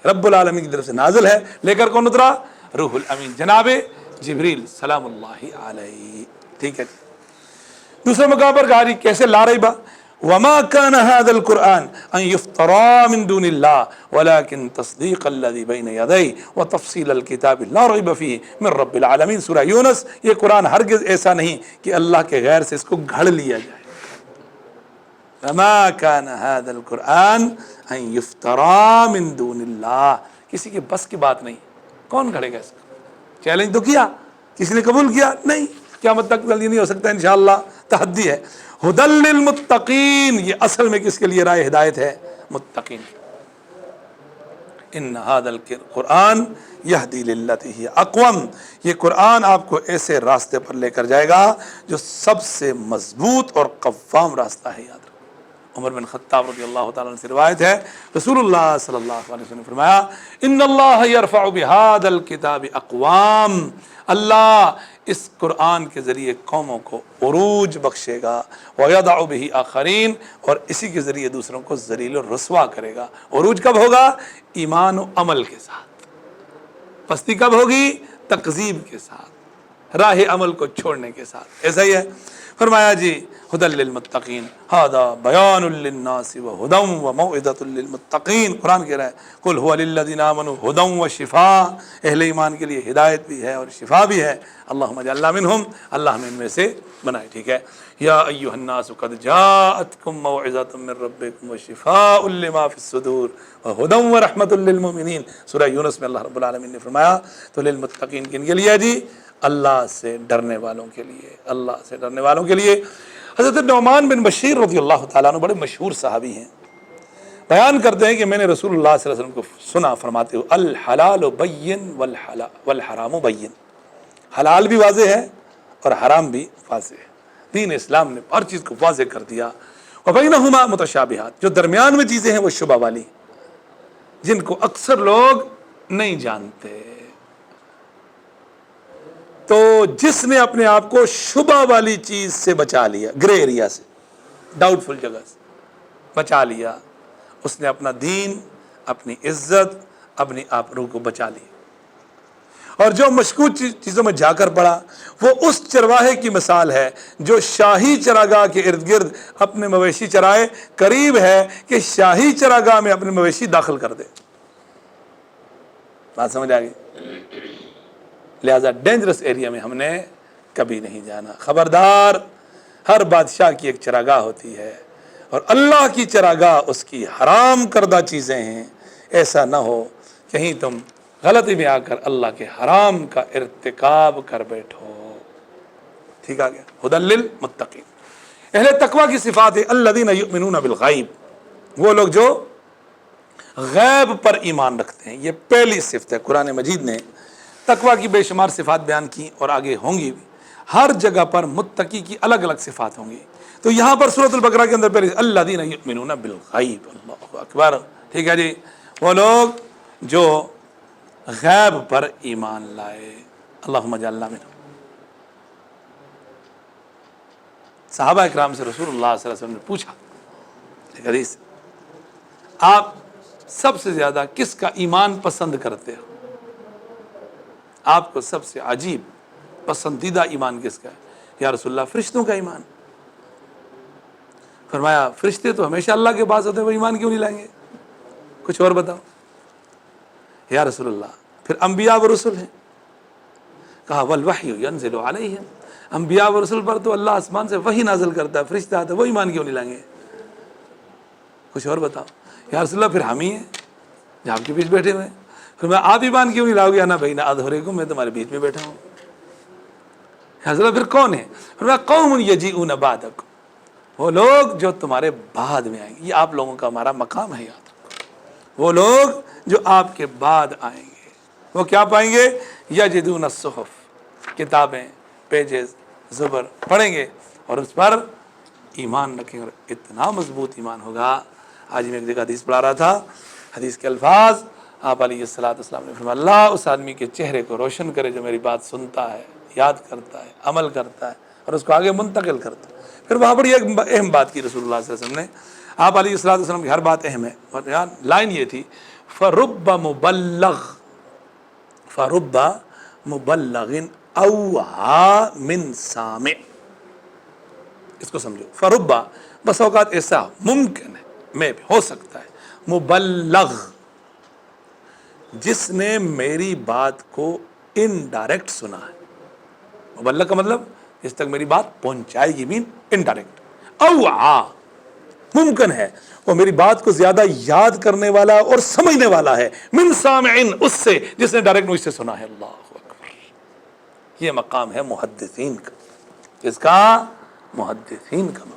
رب العالمین کی طرف سے نازل ہے، لے کر کون اترا؟ روح الامین، جناب جبریل سلام اللہ علیہ، ٹھیک ہے۔ دوسرے مقام پر کہا کیسے لا ریب، وما كان هذا القرآن ان يفترى من دون الله ولكن تصديق الذي بين يديه وتفصيل الكتاب لا ريب فيه من رب العالمین، سورہ یونس۔ یہ قرآن ہرگز ایسا نہیں کہ اللہ کے غیر سے اس کو گھڑ لیا جائے۔ وما كان هذا القرآن ان يفترى من دون الله، کسی کے بس کی بات نہیں، کون گھڑے گا اس کو؟ چیلنج تو کیا، کسی نے قبول کیا نہیں، قیامت تک جلدی نہیں ہو سکتا انشاءاللہ، تحدی ہے۔ ہدی للمتقین، یہ اصل میں کس کے لیے رائے ہدایت ہے؟ متقین۔ ان ھذا القرآن یہدی للتی ہی اقوم، یہ قرآن آپ کو ایسے راستے پر لے کر جائے گا جو سب سے مضبوط اور قوام راستہ ہے، یاد رکھو۔ عمر بن خطاب رضی اللہ تعالیٰ عنہ سے روایت ہے، رسول اللہ صلی اللہ علیہ وسلم نے فرمایا، ان اللہ یرفع بہذا الکتاب اقوام، اللہ اس قرآن کے ذریعے قوموں کو عروج بخشے گا، وَيَضَعُ بِهِ آخرین، اور اسی کے ذریعے دوسروں کو ذلیل و رسوا کرے گا۔ عروج کب ہوگا؟ ایمان و عمل کے ساتھ۔ پستی کب ہوگی؟ تکذیب کے ساتھ، راہ عمل کو چھوڑنے کے ساتھ۔ ایسا ہی ہے، فرمایا جی ہدی للمتقین، ھذا بیان للناس وہدی وموعظۃ للمتقین۔ قرآن کہہ رہا ہے قل ھو للذین آمنوا ھدی وشفاء، اہل ایمان کے لیے ہدایت بھی ہے اور شفا بھی ہے۔ اللہم اجعلنا منہم، اللہ ہمیں ان میں سے بنائے، ٹھیک ہے۔ یا ایھا الناس قد جاءتکم موعظۃ من ربکم وشفاء لما فی الصدور وھدی ورحمۃ للمؤمنین۔ سورہ یونس میں اللہ رب العالمین نے فرمایا تو للمتقین کن کے لیے جی؟ اللہ سے ڈرنے والوں کے لیے، اللہ سے ڈرنے والوں کے لیے۔ حضرت نعمان بن بشیر رضی اللہ تعالیٰ عنہ بڑے مشہور صحابی ہیں، بیان کرتے ہیں کہ میں نے رسول اللہ صلی اللہ علیہ وسلم کو سنا فرماتے ہوئے، الحلال بین والحرام بین، حلال بھی واضح ہے اور حرام بھی واضح ہے۔ دین اسلام نے ہر چیز کو واضح کر دیا۔ وبینہما متشابہات، جو درمیان میں چیزیں ہیں وہ شبہ والی، جن کو اکثر لوگ نہیں جانتے۔ تو جس نے اپنے آپ کو شبہ والی چیز سے بچا لیا، گرے ایریا سے، ڈاؤٹ فل جگہ سے بچا لیا، اس نے اپنا دین، اپنی عزت، اپنی آبرو کو بچا لی۔ اور جو مشکوک چیزوں میں جا کر پڑا، وہ اس چرواہے کی مثال ہے جو شاہی چراگاہ کے ارد گرد اپنے مویشی چرائے، قریب ہے کہ شاہی چراگاہ میں اپنے مویشی داخل کر دے۔ بات سمجھ آ گئی؟ لہذا ڈینجرس ایریا میں ہم نے کبھی نہیں جانا۔ خبردار، ہر بادشاہ کی ایک چراگاہ ہوتی ہے اور اللہ کی چراگاہ اس کی حرام کردہ چیزیں ہیں۔ ایسا نہ ہو کہیں تم غلطی میں آ کر اللہ کے حرام کا ارتکاب کر بیٹھو۔ ٹھیک آ گیا؟ ھدی للمتقین۔ اہل تقوی کی صفات ہے الذین یؤمنون بالغیب، وہ لوگ جو غیب پر ایمان رکھتے ہیں۔ یہ پہلی صفت ہے۔ قرآن مجید نے تقوی کی بے شمار صفات بیان کی اور آگے ہوں گی بھی، ہر جگہ پر متقی کی الگ الگ صفات ہوں گی۔ تو یہاں پر سورۃ البقرہ کے اندر پہلے الذین یؤمنون بالغیب، اللہ اکبر، ٹھیک ہے جی، وہ لوگ جو غیب پر ایمان لائے۔ اللہم اجعلنا منہم۔ صحابہ اکرام سے رسول اللہ صلی اللہ علیہ وسلم نے پوچھا، ایک حدیث، آپ سب سے زیادہ کس کا ایمان پسند کرتے ہو؟ آپ کو سب سے عجیب پسندیدہ ایمان کس کا ہے؟ یا رسول اللہ فرشتوں کا ایمان۔ فرمایا فرشتے تو ہمیشہ اللہ کے پاس ہوتے ہیں، وہ ایمان کیوں نہیں لائیں گے؟ کچھ اور بتاؤ۔ یا رسول اللہ پھر انبیاء و رسل ہیں۔ کہا والوحی ینزل علیہم، انبیاء و رسل پر تو اللہ آسمان سے وحی نازل کرتا ہے، فرشتے آتے ہیں، وہ ایمان کیوں نہیں لائیں گے؟ کچھ اور بتاؤ۔ یا رسول اللہ پھر ہم ہی ہیں جو آپ کے بیچ بیٹھے ہوئے ہیں۔ پھر میں آپ ایمان کیوں نہیں لاؤ گے؟ انا بین اظہرکم، میں تمہارے بیچ میں بیٹھا ہوں۔ یا رسول اللہ پھر کون ہے؟ پھر میں قوم یجیئون بعدکم، وہ لوگ جو تمہارے بعد میں آئیں گے۔ یہ آپ لوگوں کا ہمارا مقام ہے، یاد رکھو۔ وہ لوگ جو آپ کے بعد آئیں گے وہ کیا پائیں گے؟ یجدون الصحف، کتابیں، پیجز، زبر پڑھیں گے اور اس پر ایمان رکھیں گے، اور اتنا مضبوط ایمان ہوگا۔ آج میں ایک جگہ حدیث پڑھا رہا تھا، حدیث کے الفاظ آپ علیہ السلام نے فرمایا اللہ اس آدمی کے چہرے کو روشن کرے جو میری بات سنتا ہے، یاد کرتا ہے، عمل کرتا ہے اور اس کو آگے منتقل کرتا ہے۔ پھر وہاں بڑی ایک اہم بات کی رسول اللہ صلی اللہ علیہ وسلم نے، آپ علیہ السلام کی ہر بات اہم ہے، اور یہاں لائن یہ تھی فرب مبلغ، فرب مبلغ اوعى من سامع۔ اس کو سمجھو، فربا بس اوقات ایسا ممکن ہے، میں بھی ہو سکتا ہے، مبلغ جس نے میری بات کو انڈائریکٹ سنا ہے۔ مبلغ کا مطلب جس تک میری بات پہنچائے گی، مین انڈائریکٹ۔ اوعى ممکن ہے وہ میری بات کو زیادہ یاد کرنے والا اور سمجھنے والا ہے، من سامعین اس سے جس نے ڈائریکٹ مجھ سے سنا ہے۔ اللہ اکبر، یہ مقام ہے محدثین کا۔ کس کا؟ محدثین کا مقام۔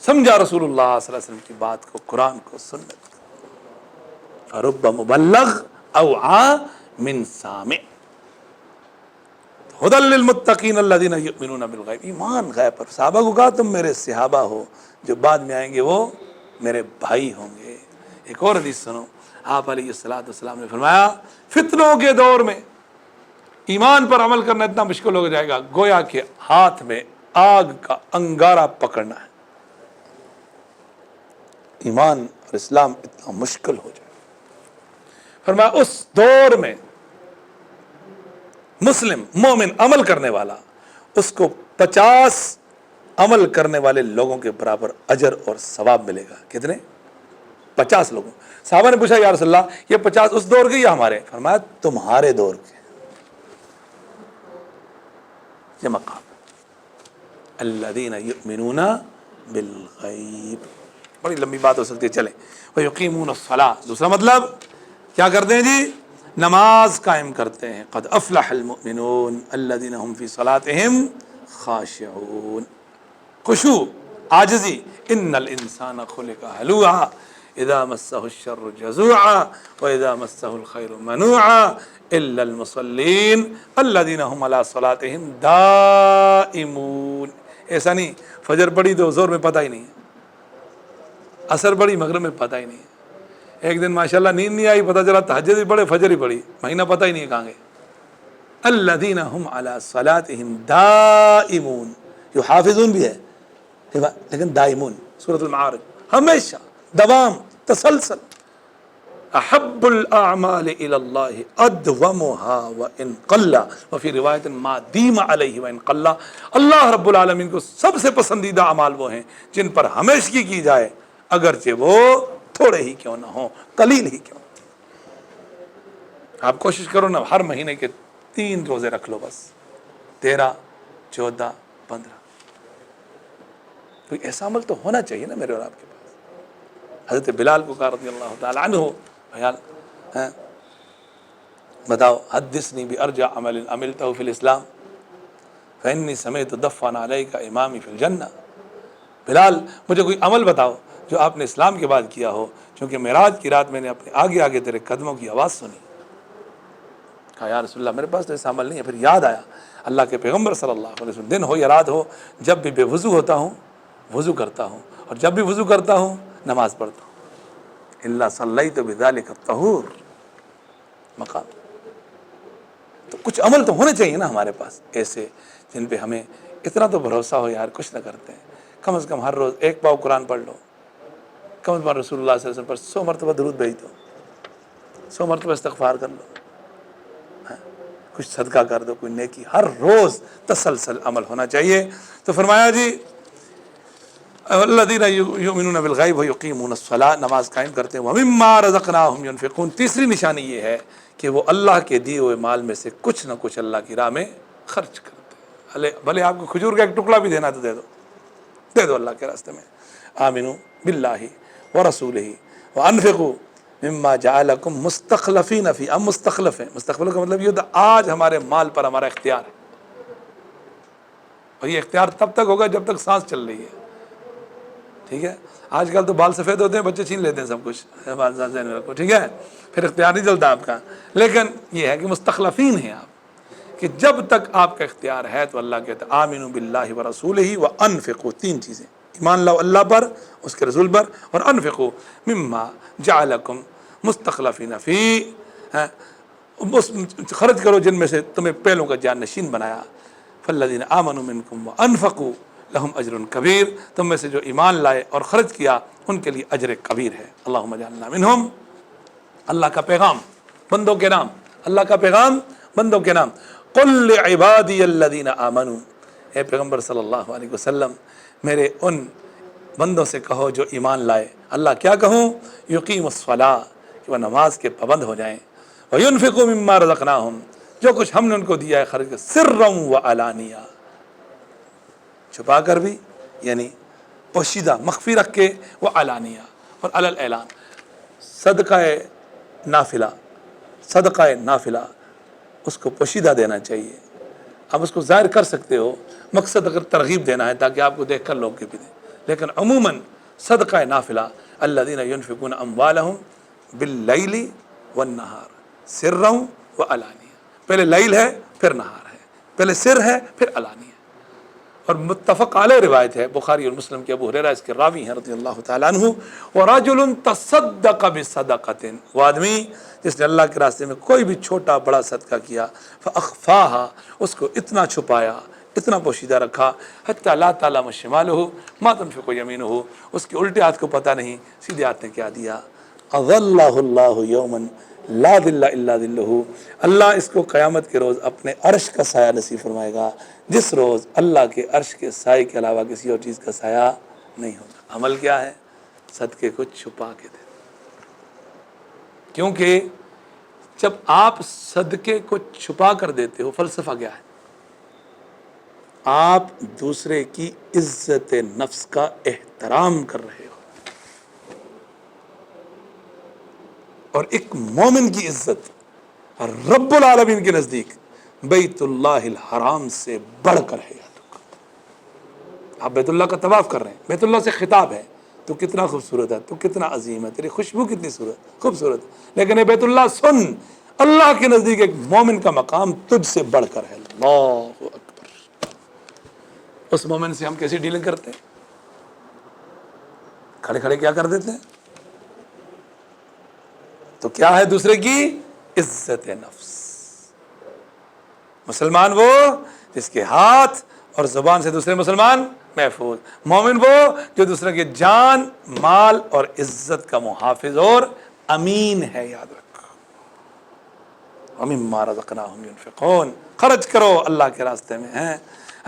سمجھا رسول اللہ صلی اللہ علیہ وسلم کی بات کو، قرآن کو، سنت کو۔ فرب مبلغ اوعى من سامع ھدی للمتقین الذین یؤمنون بالغیب۔ ایمان غیب پر، صحابہ کو کہا تم میرے صحابہ ہو، جو بعد میں آئیں گے وہ میرے بھائی ہوں گے۔ ایک اور حدیث سنو، آپ علیہ السلام نے فرمایا فتنوں کے دور میں ایمان پر عمل کرنا اتنا مشکل ہو جائے گا گویا کہ ہاتھ میں آگ کا انگارہ پکڑنا ہے۔ ایمان اور اسلام اتنا مشکل ہو جائے گا۔ فرمایا اس دور میں مسلم مومن عمل کرنے والا اس کو 50 عمل کرنے والے لوگوں کے برابر اجر اور ثواب ملے گا۔ کتنے؟ 50 لوگوں۔ صحابہ نے پوچھا یا رسول اللہ یہ 50 اس دور کے یا ہمارے؟ فرمایا تمہارے دور کے۔ یہ مقام الذین یؤمنون بالغیب۔ بڑی لمبی بات ہو سکتی ہے، چلیں۔ ویقیمون الصلاۃ، دوسرا مطلب کیا کرتے ہیں جی؟ نماز قائم کرتے ہیں۔ قد افلح المؤمنون الذین هم فی صلاتهم خاشعون۔ خشوع، عاجزی، ان الانسان خلق ہلوعا اذا مسہ الشر جزوعا واذا مسہ الخیر منوعا الا المصلین الذین هم علی صلاتهم دائمون۔ ایسا نہیں فجر پڑھی تو زور میں پتہ ہی نہیں ہے، عصر پڑھی مغرب میں پتہ ہی نہیں ہے، ایک دن ماشاءاللہ نیند نہیں آئی، پتہ چلا تہجد ہی پڑھے فجر ہی پڑھی، مہینہ پتہ ہی نہیں ہے کہاں گئے۔ الذین هم علی صلاتهم دائمون، جو حافظون بھی ہے لیکن دائمون، سورۃ المعارج، ہمیشہ، دوام، تسلسل۔ احب الاعمال الی اللہ ادومها وان قل، وفی روایت ما دیم علیہ وان قل۔ اللہ رب العالمین کو سب سے پسندیدہ اعمال وہ ہیں جن پر ہمیشگی کی جائے اگرچہ وہ تھوڑے ہی کیوں نہ ہوں، قلیل ہی کیوں۔ آپ کوشش کرو نا ہر مہینے کے 3 روزے رکھ لو، بس 13، 14، 15۔ کوئی ایسا عمل تو ہونا چاہیے نا میرے اور آپ کے پاس۔ حضرت بلال کو کہا رضی اللہ تعالیٰ عنہ، بلال بتاؤ حدثنی بارجع عمل عملتہ فی الاسلام فانی سمعت دفا علیک امامی فی الجنہ۔ بلال مجھے کوئی عمل بتاؤ جو آپ نے اسلام کے بعد کیا ہو، کیونکہ معراج کی رات میں نے اپنے آگے آگے تیرے قدموں کی آواز سنی۔ کہا یا رسول اللہ میرے پاس تو ایسا عمل نہیں ہے۔ پھر یاد آیا اللہ کے پیغمبر صلی اللہ علیہ وسلم، دن ہو یا رات ہو، جب بھی بے وضو ہوتا ہوں وضو کرتا ہوں، اور جب بھی وضو کرتا ہوں نماز پڑھتا ہوں، الا صلیت بذلک الطہور۔ مقام تو کچھ عمل تو ہونے چاہیے نا ہمارے پاس ایسے جن پہ ہمیں اتنا تو بھروسہ ہو یار کچھ نہ کرتے ہیں، کم از کم ہر روز 1 پاؤ قرآن پڑھ لو، کم از کم رسول اللہ صلی اللہ علیہ وسلم پر 100 مرتبہ درود بھیج دو، 100 مرتبہ استغفار کر لو، کچھ صدقہ کر دو، کوئی نیکی، ہر روز تسلسل عمل ہونا چاہیے۔ تو فرمایا جی الذین یؤمنون بالغیب ویقیمون الصلاۃ، نماز قائم کرتے ہیں، ومما رزقناہم ینفقون۔ تیسری نشانی یہ ہے کہ وہ اللہ کے دیے ہوئے مال میں سے کچھ نہ کچھ اللہ کی راہ میں خرچ کرتے ہیں۔ بھلے آپ کو کھجور کا ایک ٹکڑا بھی دینا تو دے دو اللہ کے راستے میں۔ آمنو باللہ ورسولہ وانفقوا مما جعلکم مستخلفین فی. اب مستخلف ہیں، مستخلف کا مطلب یہ ہوتا ہے آج ہمارے مال پر ہمارا اختیار ہے، اور یہ اختیار تب تک ہوگا جب تک سانس چل رہی ہے. ٹھیک ہے، آج کل تو بال سفید ہوتے ہیں، بچے چھین لیتے ہیں سب کچھ، بال ذہن میں رکھو، ٹھیک ہے، پھر اختیار نہیں چلتا آپ کا. لیکن یہ ہے کہ مستخلفین ہیں آپ، کہ جب تک آپ کا اختیار ہے تو اللہ کہتا ہے آمنوا باللہ ورسولہ وانفقوا. تین چیزیں، ایمان لاؤ اللہ پر، اس کے رسول پر، اور انفقوا مما جعلکم مستخلفین فی، خرچ کرو جن میں سے تمہیں پہلوں کا جانشین بنایا. فالذین آمنوا منکم وانفقوا لہم اجر کبیر. تم میں سے جو ایمان لائے اور خرچ کیا ان کے لیے اجر کبیر ہے. اللہم اجعلنا منہم. اللہ کا پیغام بندوں کے نام، اللہ کا پیغام بندوں کے نام. قل لعبادی الذین آمنوا، اے پیغمبر صلی اللہ علیہ وسلم میرے ان بندوں سے کہو جو ایمان لائے. اللہ کیا کہوں؟ یقیم الصلاۃ، کہ وہ نماز کے پابند ہو جائیں. وینفقوا مما رزقناہم، جو کچھ ہم نے ان کو دیا ہے خرچ، سرا وعلانیہ، چھپا کر بھی یعنی پوشیدہ مخفی رکھ کے، وہ علانیہ اور علی الاعلان. صدقہ نافلہ، صدقہ نافلہ اس کو پوشیدہ دینا چاہیے. آپ اس کو ظاہر کر سکتے ہو، مقصد اگر ترغیب دینا ہے تاکہ آپ کو دیکھ کر لوگ بھی دیں، لیکن عموماً صدقہ نافلہ الذین ینفقون اموالہم باللیل والنہار سرا وعلانیہ. پہلے لیل ہے پھر نہار ہے، پہلے سر ہے پھر علانیہ. اور متفق علیہ روایت ہے بخاری اور مسلم کے، ابو ہریرہ اس کے راوی ہیں رضی اللہ تعالیٰ عنہ. وَرَجُلٌ تَصَدَّقَ بِصَدَقَةٍ، وہ آدمی جس نے اللہ کے راستے میں کوئی بھی چھوٹا بڑا صدقہ کیا، فَأَخْفَاهَا، اس کو اتنا چھپایا، اتنا پوشیدہ رکھا، حَتَّى لَا تَعْلَمُ شِمَالُهُ مَا تُنْفِقُ يَمِينُهُ، اس کے الٹے ہاتھ کو پتہ نہیں سیدھے ہاتھ نے کیا دیا. أَظَلَّهُ اللَّهُ يَوْمًا لا ذل الا ذلہ، اللہ اس کو قیامت کے روز اپنے عرش کا سایہ نصیب فرمائے گا، جس روز اللہ کے عرش کے سائے کے علاوہ کسی اور چیز کا سایہ نہیں ہوگا. عمل کیا ہے؟ صدقے کو چھپا کے دے. کیونکہ جب آپ صدقے کو چھپا کر دیتے ہو، فلسفہ کیا ہے؟ آپ دوسرے کی عزت نفس کا احترام کر رہے ہو. اور ایک مومن کی عزت اور رب العالمین کے نزدیک بیت اللہ الحرام سے بڑھ کر ہے. آپ بیت اللہ کا طواف کر رہے ہیں، بیت اللہ سے خطاب ہے، تو کتنا خوبصورت ہے، تو کتنا عظیم ہے، تیری خوشبو کتنی خوبصورت. لیکن اے بیت اللہ سن، اللہ کے نزدیک ایک مومن کا مقام تجھ سے بڑھ کر ہے. اللہ اکبر. اس مومن سے ہم کیسی ڈیلنگ کرتے ہیں؟ کھڑے کھڑے کیا کر دیتے ہیں؟ تو کیا ہے دوسرے کی عزت نفس. مسلمان وہ جس کے ہاتھ اور زبان سے دوسرے مسلمان محفوظ. مومن وہ جو دوسرے کے جان مال اور عزت کا محافظ اور امین ہے. یاد رکھو، وَمِمَّا رَزَقْنَاهُمْ يُنْفِقُونَ، خرچ کرو اللہ کے راستے میں ہیں.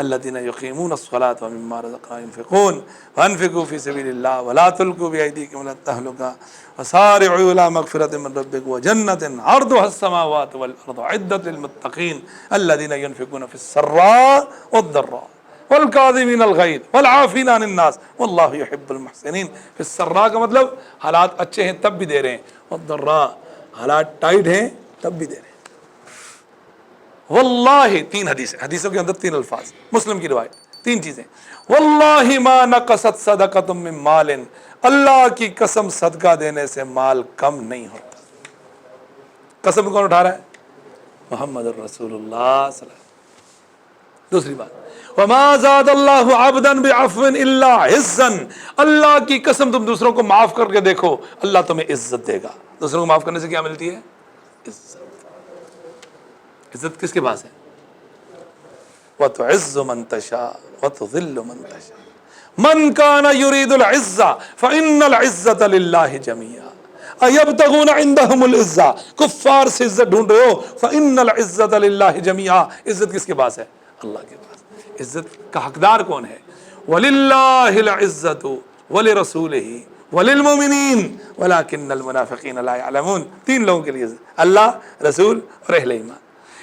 الذين يقيمون الصلاة ومما رزقناهم ينفقون وانفقوا في سبيل الله ولا تلقوا بأيديكم إلى التهلكة وسارعوا إلى مغفرة من ربكم وجنة عرضها السماوات والأرض أعدت للمتقين الذين ينفقون في السراء والضراء والكاظمين الغيظ والعافين عن الناس والله يحب المحسنين. في السراء کا مطلب حالات اچھے ہیں تب بھی دے رہے ہیں، والضراء حالات ٹائٹ ہیں تب بھی دے رہے ہیں. واللہ، تین حدیثوں کے اندر تین الفاظ، مسلم کی روایت، تین چیزیں. واللہ ما نقصت صدقۃ من مال، اللہ کی قسم صدقہ دینے سے مال کم نہیں ہوتا. قسم کون اٹھا رہا ہے؟ محمد الرسول اللہ صلی اللہ علیہ وسلم. دوسری بات، وما زاد اللہ عبدا بعفو الا عزا، اللہ کی قسم تم دوسروں کو معاف کر کے دیکھو اللہ تمہیں عزت دے گا. دوسروں کو معاف کرنے سے کیا ملتی ہے؟ عزت. عزت کس کے پاس ہے؟ وَتُعِزُّ مَن تَشَاءُ وَتُذِلُّ مَن تَشَاءُ مَن كَانَ يُرِيدُ الْعِزَّةَ فَإِنَّ الْعِزَّةَ لِلَّهِ جَمِيعًا أَيَبْتَغُونَ عِندَهُمُ الْعِزَّةَ، کفار سے عزت ڈھونڈ رہے ہو، فَإِنَّ الْعِزَّةَ لِلَّهِ جَمِيعًا، عزت کس کے پاس ہے؟ اللہ کے پاس. عزت کا حقدار کون ہے؟ وَلِلَّهِ الْعِزَّةُ وَلِرَسُولِهِ وَلِلْمُؤْمِنِينَ وَلَكِنَّ الْمُنَافِقِينَ لَا يَعْلَمُونَ. تین لوگوں کے لیے عزت، اللہ، رسول اور اہل ایمان.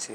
6।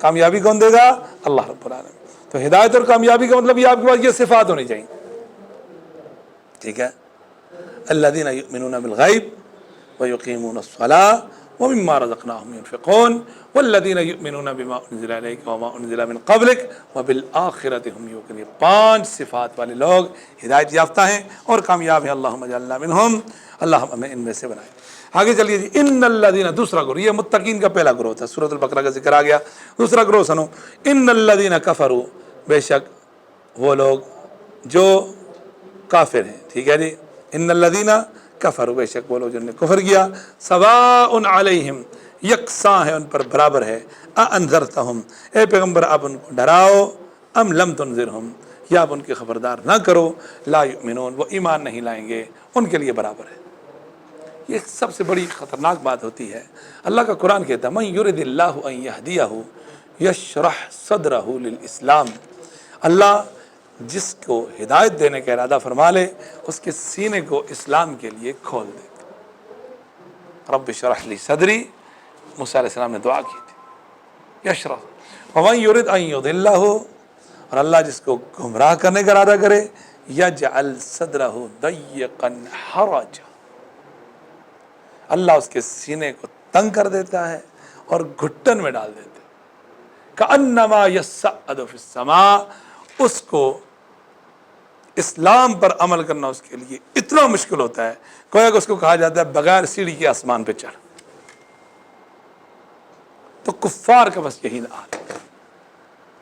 کامیابی کون دے گا؟ اللہ رب العالمین۔ تو ہدایت اور کامیابی کا مطلب یہ آپ کے پاس یہ صفات ہونی چاہیے، ٹھیک ہے؟ الذین یؤمنون بالغیب ویقیمون الصلاۃ ومما رزقناہم ينفقون والذین یؤمنون بما انزل الیک وما انزل من قبلک وبالآخرۃ هم یوقنون۔ 5 صفات والے لوگ ہدایت یافتہ ہیں اور کامیاب ہیں۔ اللہم اجعلنا منہم، اللہ ہمیں ان میں سے بنائے۔ آگے چلیے جی، ان الذین، دوسرا گروہ، یہ متقین کا پہلا گروہ تھا، سورۃ البقرہ کا ذکر آ گیا۔ دوسرا گروہ سنو، ان الذین کفروا، بے شک وہ لوگ جو کافر ہیں، ٹھیک ہے جی، ان الذین کفروا، بے شک وہ لوگ جنہوں نے کفر کیا، سواء علیہم، یکساں ہے ان پر، برابر ہے، انذرتہم، اے پیغمبر آپ ان کو ڈراؤ، ام لم تنذرہم، یا آپ ان کی خبردار نہ کرو، لا یؤمنون، وہ ایمان نہیں لائیں گے، ان کے لیے برابر ہے۔ یہ سب سے بڑی خطرناک بات ہوتی ہے۔ اللہ کا قرآن کہتا ہے من یرد اللہ ان یہدیہ یشرح صدرہ للاسلام، اللہ جس کو ہدایت دینے کا ارادہ فرما لے اس کے سینے کو اسلام کے لیے کھول دے۔ رب اشرح لی صدری، موسیٰ علیہ السلام نے دعا کی تھی، یشرح، ومن یرد ان یضلہ، اور اللہ جس کو گمراہ کرنے کا ارادہ کرے، یجعل صدرہ ضیقا حرجا، اللہ اس کے سینے کو تنگ کر دیتا ہے اور گھٹن میں ڈال دیتا ہے، کأنما یصعد فی السماء، اس کو اسلام پر عمل کرنا اس کے لیے اتنا مشکل ہوتا ہے، گویا کہ اس کو کہا جاتا ہے بغیر سیڑھی کے آسمان پہ چڑھ۔ تو کفار کا بس یہی حال ہے،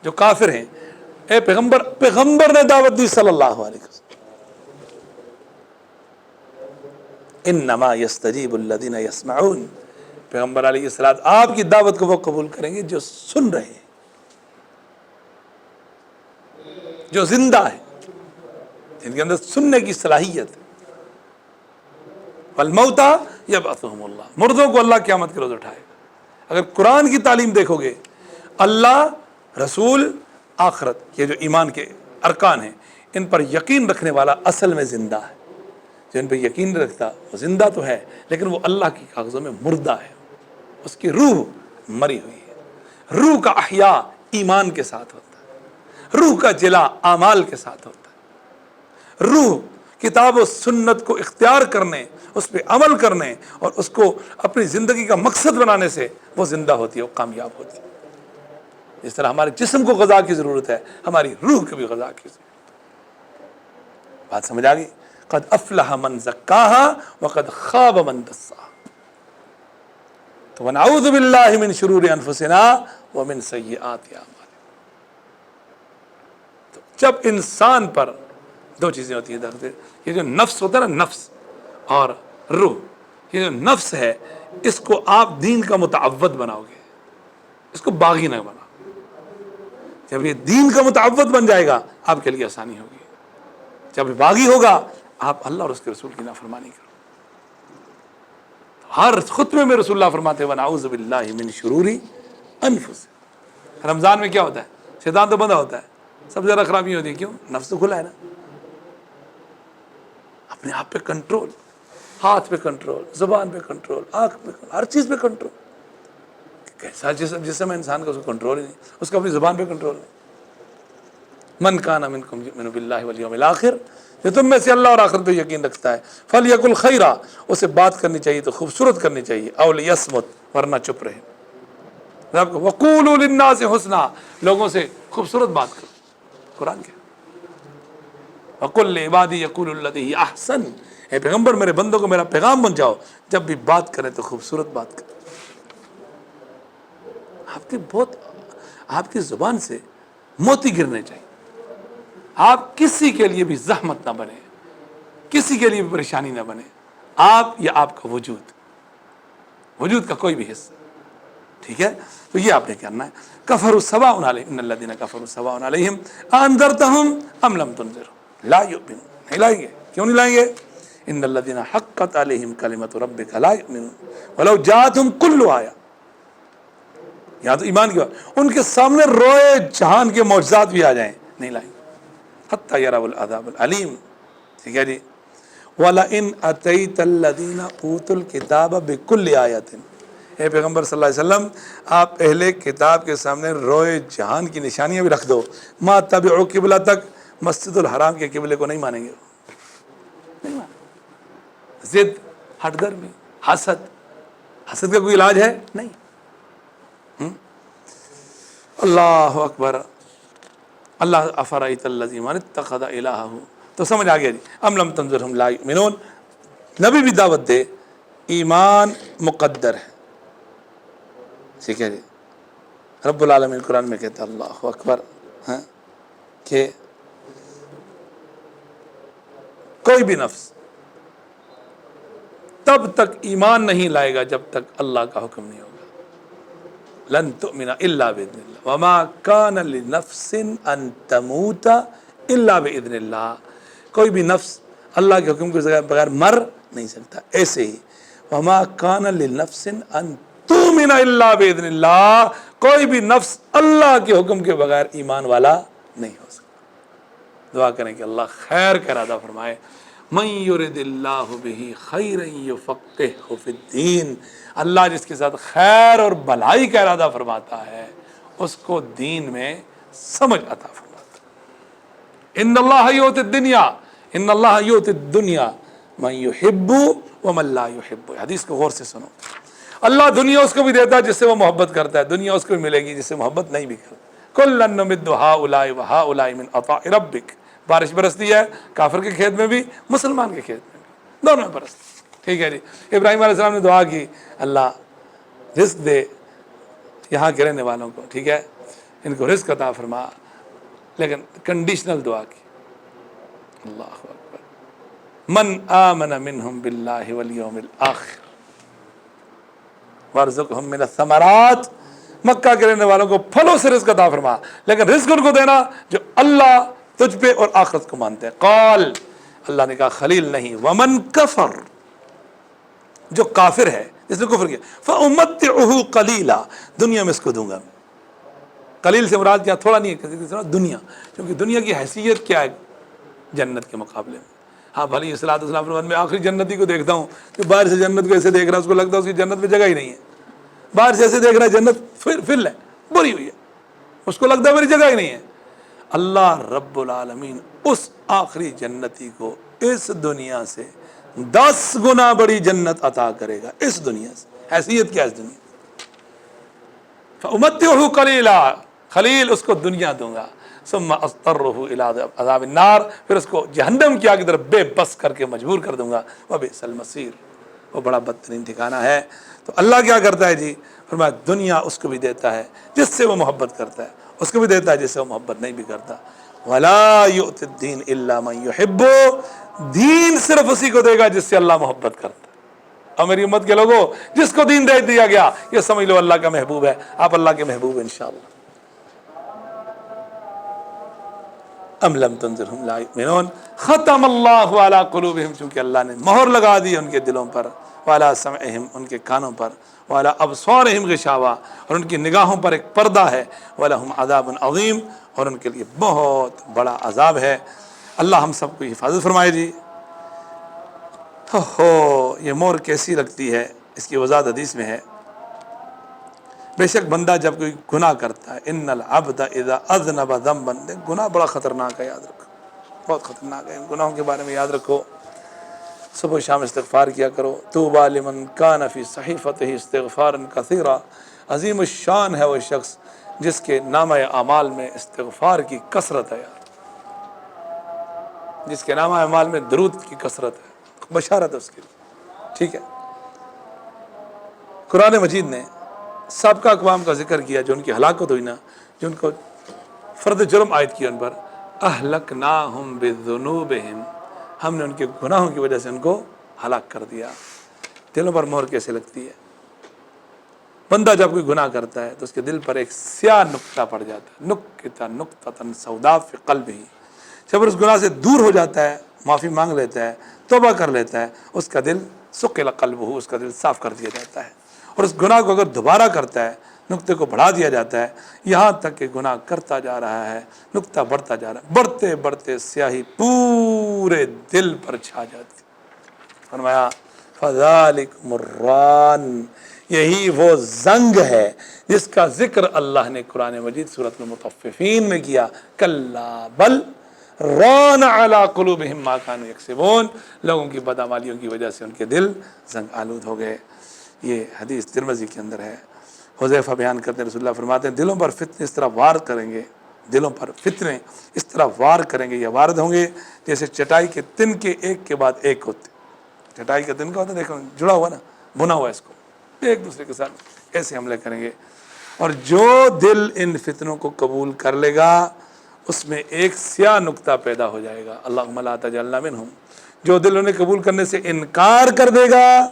جو کافر ہیں، اے پیغمبر نے دعوت دی صلی اللہ علیہ وسلم، انما یستجیب الذین یسمعون، پیغمبر علیہ الصلوۃ، آپ کی دعوت کو وہ قبول کریں گے جو سن رہے ہیں، جو زندہ ہے، جن کے اندر سننے کی صلاحیت ہے۔ والموتى یبعثهم اللہ، مردوں کو اللہ قیامت کے روز اٹھائے گا۔ اگر قرآن کی تعلیم دیکھو گے، اللہ، رسول، آخرت، یہ جو ایمان کے ارکان ہیں، ان پر یقین رکھنے والا اصل میں زندہ ہے۔ جن پہ یقین رکھتا وہ زندہ تو ہے، لیکن وہ اللہ کی کاغذوں میں مردہ ہے، اس کی روح مری ہوئی ہے۔ روح کا احیاء ایمان کے ساتھ ہوتا ہے، روح کا جلا اعمال کے ساتھ ہوتا ہے۔ روح کتاب و سنت کو اختیار کرنے، اس پہ عمل کرنے اور اس کو اپنی زندگی کا مقصد بنانے سے وہ زندہ ہوتی ہے، وہ کامیاب ہوتی ہے۔ جس طرح ہمارے جسم کو غذا کی ضرورت ہے، ہماری روح کو بھی غذا کی ضرورت ہے۔ بات سمجھ آ گئی؟ قد افلح من زکاہا وقد خاب من دساہا۔ تو ونعوذ باللہ من شرور انفسنا ومن سیئات اعمالنا۔ تو جب انسان پر 2 چیزیں ہوتی ہیں درد، یہ جو نفس ہوتا ہے نا، نفس اور روح، یہ جو نفس ہے اس کو آپ دین کا متعود بناؤ گے، اس کو باغی نہ بناؤ۔ جب یہ دین کا متعود بن جائے گا آپ کے لیے آسانی ہوگی، جب باغی ہوگا آپ اللہ اور اس کے رسول کی نافرمانی کرو۔ ہر خطبے میں رسول اللہ فرماتے ہیں ونعوذ باللہ من شرور انفسنا۔ رمضان میں کیا ہوتا ہے؟ شیطان تو بندہ ہوتا ہے، سب سے زیادہ خرابی ہوتی ہے، کیوں؟ نفس تو کھلا ہے نا۔ اپنے آپ پہ کنٹرول، ہاتھ پہ کنٹرول، زبان پہ کنٹرول، آنکھ پہ کنٹرول، ہر چیز پہ کنٹرول۔ کیسا جسم ہے انسان کا، اس کو کنٹرول ہی نہیں، اس کو اپنی زبان پہ کنٹرول نہیں۔ من کان منکم یؤمن باللہ والیوم الآخر، جو تم میں سے اللہ اور آخرت پہ یقین رکھتا ہے، فلیقل خیرا، اسے بات کرنی چاہیے تو خوبصورت کرنی چاہیے، او لیصمت، ورنہ چپ رہے۔ وقولوا للناس حسنا، لوگوں سے خوبصورت بات کرو، قرآن کیا؟ وقل لعبادی یقولوا التی ہی احسن، اے پیغمبر میرے بندوں کو میرا پیغام بن جاؤ، جب بھی بات کریں تو خوبصورت بات کریں۔ آپ کی زبان سے موتی گرنے چاہیے، آپ کسی کے لیے بھی زحمت نہ بنے، کسی کے لیے بھی پریشانی نہ بنے، آپ یا آپ کا وجود کا کوئی بھی حصہ، ٹھیک ہے؟ تو یہ آپ نے کرنا ہے۔ کفروا سواء علیہم، ان الذین کفروا سواء علیہم انذرتہم ام لم تنذرہم لا یؤمنون، نہیں لائیں گے، کیوں نہیں لائیں گے؟ ان الذین حقت علیہم کلمۃ ربک لا یؤمنون ولو جاءتہم کل آیہ، یہاں تو ایمان کی بات، ان کے سامنے روئے جہان کے معجزات بھی آ جائیں، نہیں لائیں گے، حتی یروا العذاب العلیم، ٹھیک ہے جی۔ وَلَئِنْ أَتَيْتَ الَّذِينَ أُوتُوا الْكِتَابَ بِكُلِّ آیَةٍ، اے پیغمبر صلی اللہ علیہ وسلم آپ اہل کتاب کے سامنے روئے جہان کی نشانیاں بھی رکھ دو، ما تبعوا قبلتک، مسجد الحرام کے قبلے کو نہیں مانیں گے، ضد، ہٹ درمی، حسد کا کوئی علاج ہے نہیں۔ اللہ اکبر، اللہ افرأیت الذی من اتخذ الہہ، تو سمجھ آ گیا جی۔ ام لم تنظرہم لا یؤمنون، نبی بھی دعوت دے، ایمان مقدر ہے، ٹھیک ہے جی۔ رب العالمین قرآن میں کہتا ہے اللہ اکبر، کہ کوئی بھی نفس تب تک ایمان نہیں لائے گا جب تک اللہ کا حکم نہیں ہوگا۔ لن تؤمن الا باذن اللہ وما کان لنفس ان تموت الا باذن اللہ، کوئی بھی نفس اللہ کے حکم کے بغیر مر نہیں سکتا۔ ایسے ہی وما کان لنفس ان تؤمن الا باذن اللہ، کوئی بھی نفس اللہ کے حکم کے بغیر ایمان والا نہیں ہو سکتا۔ دعا کریں کہ اللہ خیر کا ارادہ فرمائے۔ من یرد اللہ بہ خیرا یفقہہ فی الدین، اللہ جس کے ساتھ خیر اور بھلائی کا ارادہ فرماتا ہے اس کو دین میں سمجھ عطا فرماتا ہے۔ ان اللہ یؤتی الدنیا، ان اللہ یؤتی الدنیا من یحب ومن لا یحب، حدیث کو غور سے سنو۔ اللہ دنیا اس کو بھی دیتا ہے جس سے وہ محبت کرتا ہے، دنیا اس کو بھی ملے گی جس سے محبت نہیں بھی کرتا۔ کلا نمد ہؤلاء وہؤلاء من عطاء ربک، بارش برستی ہے کافر کے کھیت میں بھی، مسلمان کے کھیت میں بھی، دونوں میں برستی، ٹھیک ہے جی۔ ابراہیم علیہ السلام نے دعا کی اللہ رزق دے یہاں کے رہنے والوں کو، ٹھیک ہے، ان کو رزق عطا فرما، لیکن کنڈیشنل دعا کی۔ اللہ اکبر، من آمن منہم باللہ والیوم الآخر وارزقہم من الثمرات، مکہ کے رہنے والوں کو پھلوں سے رزق عطا فرما، لیکن رزق ان کو دینا جو اللہ تجھ پہ اور آخرت کو مانتے ہیں۔ قال، اللہ نے کہا خلیل نہیں، ومن کفر، جو کافر ہے جس نے کفر کیا، فأمتعہ قلیلا، دنیا میں اس کو دوں گا۔ قلیل سے مراد کیا؟ تھوڑا نہیں ہے، دنیا، کیونکہ دنیا کی حیثیت کیا ہے جنت کے مقابلے میں۔ ہاں بھلی صلاۃ والسلام فرماتے، میں آخری جنتی کو دیکھتا ہوں کہ باہر سے جنت کو ایسے دیکھ رہا ہے، اس کو لگتا ہے اس کی جنت میں جگہ ہی نہیں ہے، باہر سے ایسے دیکھ رہا ہے جنت فل ہے، بری ہوئی ہے، اس کو لگتا ہے میری جگہ ہی نہیں ہے۔ اللہ رب العالمین اس آخری جنتی کو اس دنیا سے 10 گنا بڑی جنت عطا کرے گا، اس دنیا سے۔ حیثیت کیا اس دنیا؟ فأمتعہ قلیلا، خلیل اس کو دنیا دوں گا، ثم اضطرہ الی عذاب النار، پھر اس کو جہنم کی آگ کی طرف بے بس کر کے مجبور کر دوں گا، وبئس المصیر، وہ بڑا بدترین ٹھکانہ ہے۔ تو اللہ کیا کرتا ہے جی؟ فرمایا دنیا اس کو بھی دیتا ہے جس سے وہ محبت کرتا ہے، اس کو بھی دیتا ہے جس سے وہ محبت نہیں بھی کرتا۔ ولا یؤتی الدین الا من یحب، دین صرف اسی کو دے گا جس سے اللہ محبت کرتا ہے۔ اور میری امت کے لوگوں، جس کو دین دے دیا گیا یہ سمجھ لو اللہ کا محبوب ہے، آپ اللہ کے محبوب ہیں انشاءاللہ۔ ام لم تنذرہم لا یؤمنون، ختم اللہ علی قلوبہم، چونکہ اللہ نے مہر لگا دی ان کے دلوں پر، وعلی سمعہم، ان کے کانوں پر، وعلی ابصارہم غشاوہ، اور ان کی نگاہوں پر ایک پردہ ہے، ولہم عذاب عظیم، اور ان کے لیے بہت بڑا عذاب ہے۔ اللہ ہم سب کو حفاظت فرمائے جی۔ یہ مہر کیسی لگتی ہے، اس کی وضاحت حدیث میں ہے۔ بے شک بندہ جب کوئی گناہ کرتا ہے، ان العبد اذا اذنب ذنبا، گناہ بڑا خطرناک ہے، یاد رکھو، بہت خطرناک ہے، ان گناہوں کے بارے میں یاد رکھو، صبح و شام استغفار کیا کرو۔ طوبی لمن کان فی صحیفتہ استغفارا کثیرا، عظیم الشان ہے وہ شخص جس کے نامہ اعمال میں استغفار کی کثرت ہے، جس کے نامہ اعمال میں درود کی کثرت ہے، بشارت ہے اس کے لیے، ٹھیک ہے۔ قرآن مجید نے سابقہ اقوام کا ذکر کیا جو ان کی ہلاکت ہوئی نا، جو ان کو فرد جرم عائد کیا ان پر، اہلکناہم بذنوبہم، ہم نے ان کے گناہوں کی وجہ سے ان کو ہلاک کر دیا۔ دلوں پر مہر کیسے لگتی ہے؟ بندہ جب کوئی گناہ کرتا ہے تو اس کے دل پر ایک سیاہ نقطہ پڑ جاتا ہے، نکتہ نقطۃ سوداء فی قلبہ، جب اس گناہ سے دور ہو جاتا ہے، معافی مانگ لیتا ہے، توبہ کر لیتا ہے، اس کا دل سقل قلبہ، اس کا دل صاف کر دیا جاتا ہے، اور اس گناہ کو اگر دوبارہ کرتا ہے نقطے کو بڑھا دیا جاتا ہے، یہاں تک کہ گناہ کرتا جا رہا ہے، نقطہ بڑھتا جا رہا ہے، بڑھتے بڑھتے سیاہی پورے دل پر چھا جاتی۔ فرمایا فذالکم الران، یہی وہ زنگ ہے جس کا ذکر اللہ نے قرآن مجید سورۃ المطففین میں کیا، کلا بل ران علی قلوبہم ما کانوا یکسبون، لوگوں کی بدعمالیوں کی وجہ سے ان کے دل زنگ آلود ہو گئے۔ یہ حدیث ترمذی کے اندر ہے۔ حذیفہ بیان کرتے ہیں رسول اللہ فرماتے ہیں دلوں پر فتنے اس طرح وار کریں گے، دلوں پر فتنے اس طرح وار کریں گے یا وارد ہوں گے جیسے چٹائی کے تن کے ایک کے بعد ایک ہوتے۔ چٹائی کا تن کا ہوتا ہے، دیکھو جڑا ہوا نا، بنا ہوا اس کو، ایک دوسرے کے ساتھ ایسے حملے کریں گے۔ اور جو دل ان فتنوں کو قبول کر لے گا اس میں ایک سیاہ نقطہ پیدا ہو جائے گا، اللہم لا تجعلنا منہم۔ جو دل انہیں قبول کرنے سے انکار کر دے گا،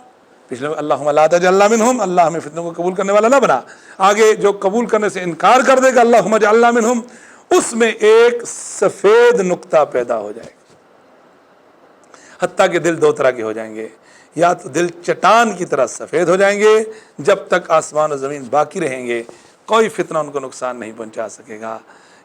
پچھلے اللہم لا تجعلنا منہم، اللہ ہمیں فتنوں کو قبول کرنے والا نہ بنا، آگے جو قبول کرنے سے انکار کر دے گا اللہم اجعلنا منہم، اس میں ایک سفید نقطہ پیدا ہو جائے گا۔ حتیٰ کہ دل دو طرح کے ہو جائیں گے، یا تو دل چٹان کی طرح سفید ہو جائیں گے، جب تک آسمان و زمین باقی رہیں گے کوئی فتنہ ان کو نقصان نہیں پہنچا سکے گا،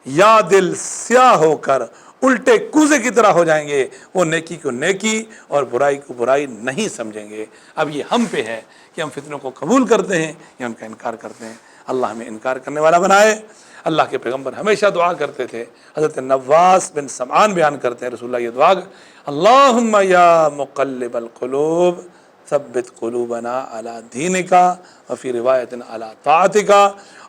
یا دل سیاہ ہو کر الٹے کوزے کی طرح ہو جائیں گے، وہ نیکی کو نیکی اور برائی کو برائی نہیں سمجھیں گے۔ اب یہ ہم پہ ہے کہ ہم فتنوں کو قبول کرتے ہیں یا ان کا انکار کرتے ہیں۔ اللہ ہمیں انکار کرنے والا بنائے۔ اللہ کے پیغمبر ہمیشہ دعا کرتے تھے، حضرت نواس بن سمعان بیان کرتے ہیں رسول اللہ یہ دعا، اللہم یا مقلب القلوب ثبت قلوبنا علی دینک، وفی روایت علی طاعتک،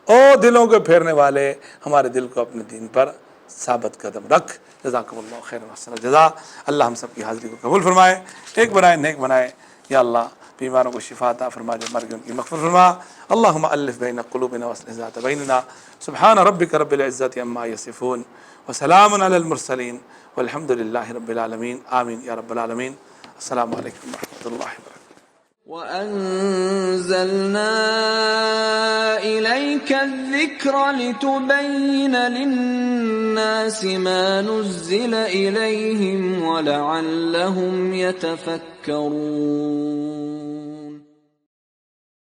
او دلوں کو پھیرنے والے ہمارے دل کو اپنے دین پر ثابت قدم رکھ۔ جزاکم اللہ خیر واحسن الجزاء۔ اللہ ہم سب کی حاضری کو قبول فرمائے، ایک بنائے نیک بنائے۔ یا اللہ بیماروں کو شفا عطا فرما، جو مر گئے ان کی مغفرت فرما۔ اللہم الف بین قلوبنا واصلح ذات بیننا، سبحان ربک رب العزۃ عما یصفون وسلام علی المرسلین والحمد للہ رب العالمین، آمین یا رب العالمین۔ السلام علیکم ورحمۃ اللہ وبرکاتہ۔ وَأَنزَلْنَا إِلَيْكَ الذِّكْرَ لِتُبَيِّنَ لِلنَّاسِ مَا نُزِّلَ إِلَيْهِمْ وَلَعَلَّهُمْ يَتَفَكَّرُونَ۔